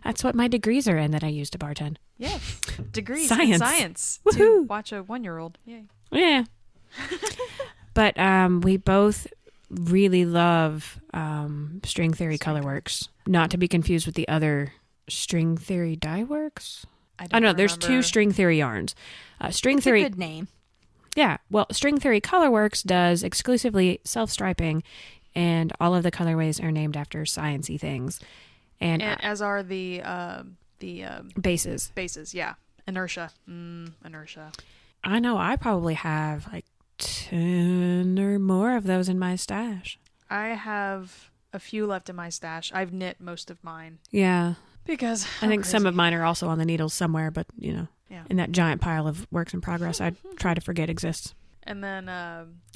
That's what my degrees are in that I use to bartend. Yes. Degrees Science. in science. To Woohoo. watch a 1-year-old. Yay. Yeah. But we both really love String Theory Colorworks. Not to be confused with the other String Theory Dye Works. don't know. There's two remember. String Theory yarns. String It's a Theory... good name. Yeah. Well, String Theory Colorworks does exclusively self-striping, and all of the colorways are named after science-y things. And as are the bases. bases. Yeah. Inertia. Inertia. I know I probably have like 10 or more of those in my stash. I have a few left in my stash. I've knit most of mine Yeah. because I think some of mine are also on the needles somewhere, but, you know, Yeah. in that giant pile of works in progress I try to forget exists. And then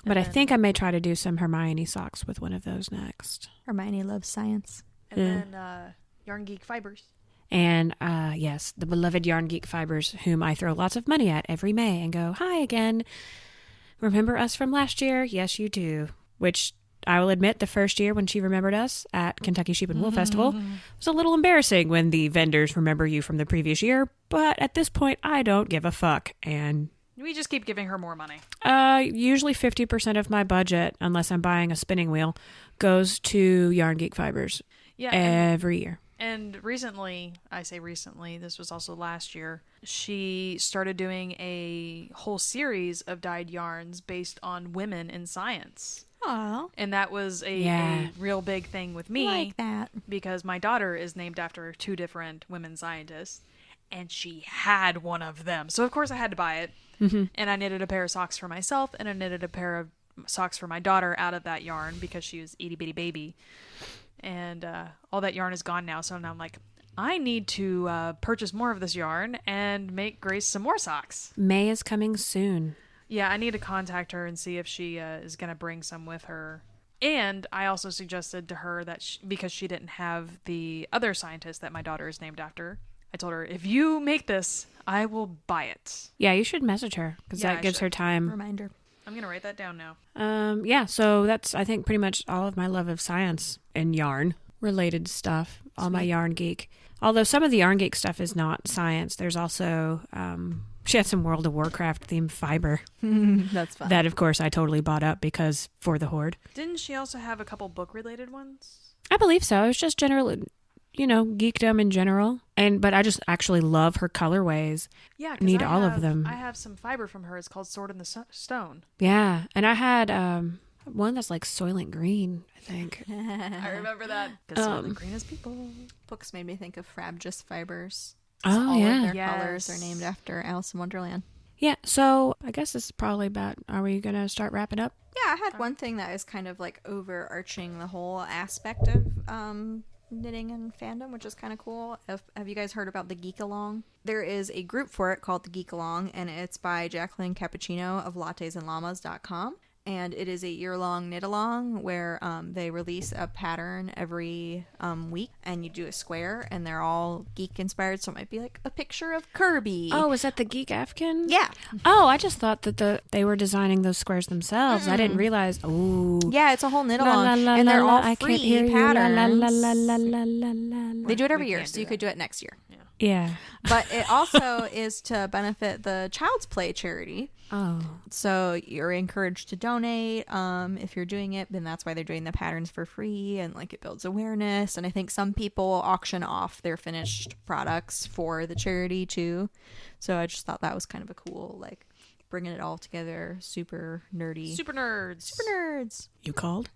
But I think I may try to do some Hermione socks with one of those next. Hermione loves science. and then Yarn Geek Fibers. And yes, the beloved Yarn Geek Fibers, whom I throw lots of money at every May and go, hi again. Remember us from last year? Yes, you do. Which I will admit, the first year when she remembered us at Kentucky Sheep and Wool Festival was a little embarrassing when the vendors remember you from the previous year. But at this point, I don't give a fuck. And We just keep giving her more money. usually 50% of my budget, unless I'm buying a spinning wheel, goes to Yarn Geek Fibers Yeah. every year. And recently, I say recently, this was also last year, she started doing a whole series of dyed yarns based on women in science. Oh, And that was a real big thing with me like that. because my daughter is named after 2 different women scientists, and she had one of them. So, of course, I had to buy it. Mm-hmm. And I knitted a pair of socks for myself, and I knitted a pair of socks for my daughter out of that yarn because she was itty bitty baby. And all that yarn is gone now, so now I'm like, I need to purchase more of this yarn and make Grace some more socks. May is coming soon. Yeah, I need to contact her and see if she is going to bring some with her. And I also suggested to her that because she didn't have the other scientist that my daughter is named after, I told her, if you make this, I will buy it. Yeah, you should message her because Yeah, that I gives should. her time. Reminder. I'm going to write that down now. Yeah, so that's, I think, pretty much all of my love of science and yarn related stuff. All my Yarn Geek. Although some of the Yarn Geek stuff is not science. There's also, she had some World of Warcraft themed fiber. That's fun. That, of course, I totally bought up because for the Horde. Didn't she also have a couple book-related ones? I believe so. It's just generally, you know, geekdom in general. But I just actually love her colorways. Yeah, Need all of them. I have some fiber from her. It's called Sword in the Stone. Yeah, and I had One that's like Soylent Green, I think. I remember that. Because the green is people. Books made me think of Frabjous Fibers. Oh, All yeah. of their colors are named after Alice in Wonderland. Yeah, so I guess this is probably about, are we going to start wrapping up? Yeah, I had one thing that is kind of like overarching the whole aspect of knitting and fandom, which is kind of cool. Have you guys heard about the Geek Along? There is a group for it called the Geek Along, and it's by Jacqueline Cappuccino of lattesandllamas.com. And it is a year-long knit-along where they release a pattern every week, and you do a square, and they're all geek-inspired, so it might be like a picture of Kirby. Oh, is that the Geek Afghan? Yeah. Oh, I just thought that they were designing those squares themselves. I didn't realize. Oh. Yeah, it's a whole knit-along, and they're all I free can't hear patterns. You. They do it every We year, can't so do you that. could do it next year. Yeah. But it also is to benefit the Child's Play charity. Oh. So you're encouraged to donate if you're doing it, then that's why they're doing the patterns for free, and like it builds awareness. And I think some people auction off their finished products for the charity too. So I just thought that was kind of a cool, like, bringing it all together. Super nerdy. Super nerds. Super nerds. You called?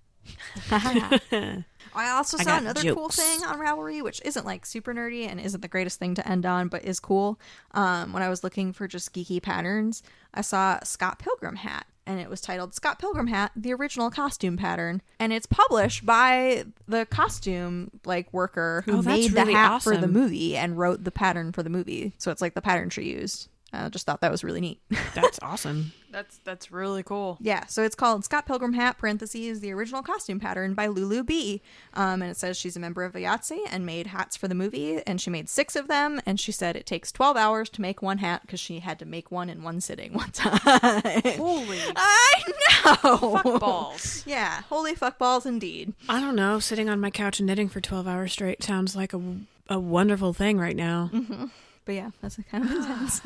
I also I saw got another cool jokes. thing on Ravelry, which isn't like super nerdy and isn't the greatest thing to end on, but is cool. When I was looking for just geeky patterns, I saw Scott Pilgrim Hat, and it was titled Scott Pilgrim Hat, the original costume pattern, and it's published by the costume like worker who Oh, that's made the really hat for the awesome. movie and wrote the pattern for the movie. So it's like the pattern she used. I just thought that was really neat. That's awesome. That's really cool. Yeah, so it's called Scott Pilgrim Hat, parentheses, the original costume pattern by Lulu B. And it says she's a member of Yahtzee and made hats for the movie, and she made 6 of them, and she said it takes 12 hours to make one hat because she had to make one in one sitting one time. Holy I know! fuck balls. Yeah, holy fuck balls indeed. I don't know. Sitting on my couch and knitting for 12 hours straight sounds like a wonderful thing right now. But yeah, that's kind of intense.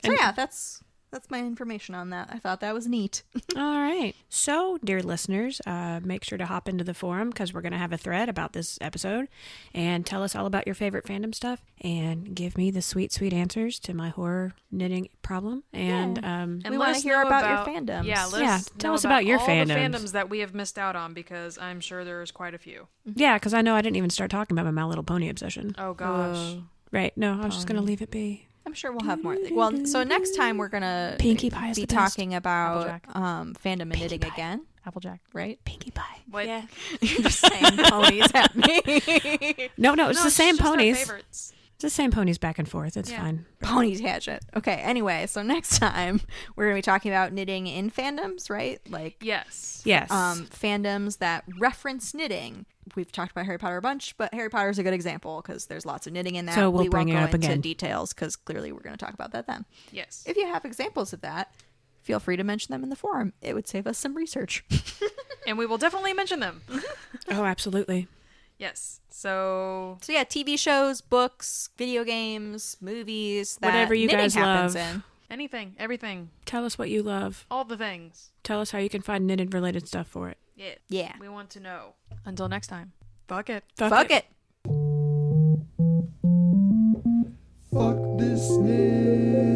So yeah, that's my information on that. I thought that was neat. All right. So, dear listeners, make sure to hop into the forum because we're going to have a thread about this episode and tell us all about your favorite fandom stuff and give me the sweet, sweet answers to my horror knitting problem. And And We let wanna us hear know about your fandoms. Yeah, Yeah, tell us about your all fandoms. the fandoms that we have missed out on, because I'm sure there's quite a few. yeah, because I know I didn't even start talking about my My Little Pony obsession. Oh gosh. Right. No, I was just going to leave it be. I'm sure we'll have more. Well, so next time we're gonna Pinkie Pie is be the best. talking about Applejack. fandom and knitting Pie. again, Applejack. right? Pinkie Pie. What? Yeah. You're just saying ponies at me. No, it's the same just our ponies. favorites. It's the same ponies back and forth. It's Yeah. fine. Ponies hatchet. Okay. Anyway, so next time we're gonna be talking about knitting in fandoms, right? Like Yes. Yes. fandoms that reference knitting. We've talked about Harry Potter a bunch, but Harry Potter is a good example because there's lots of knitting in that. So we'll we bring won't it go up into again. details because clearly we're going to talk about that then. Yes. If you have examples of that, feel free to mention them in the forum. It would save us some research. And we will definitely mention them. oh, absolutely. Yes. So So yeah, TV shows, books, video games, movies, that Whatever you knitting guys happens love. in. anything, everything, Tell us what you love. all the things. Tell us how you can find knitted related stuff for it. Yeah. Yeah. We want to know. Until next time. Fuck it. Fuck it. Fuck this knit.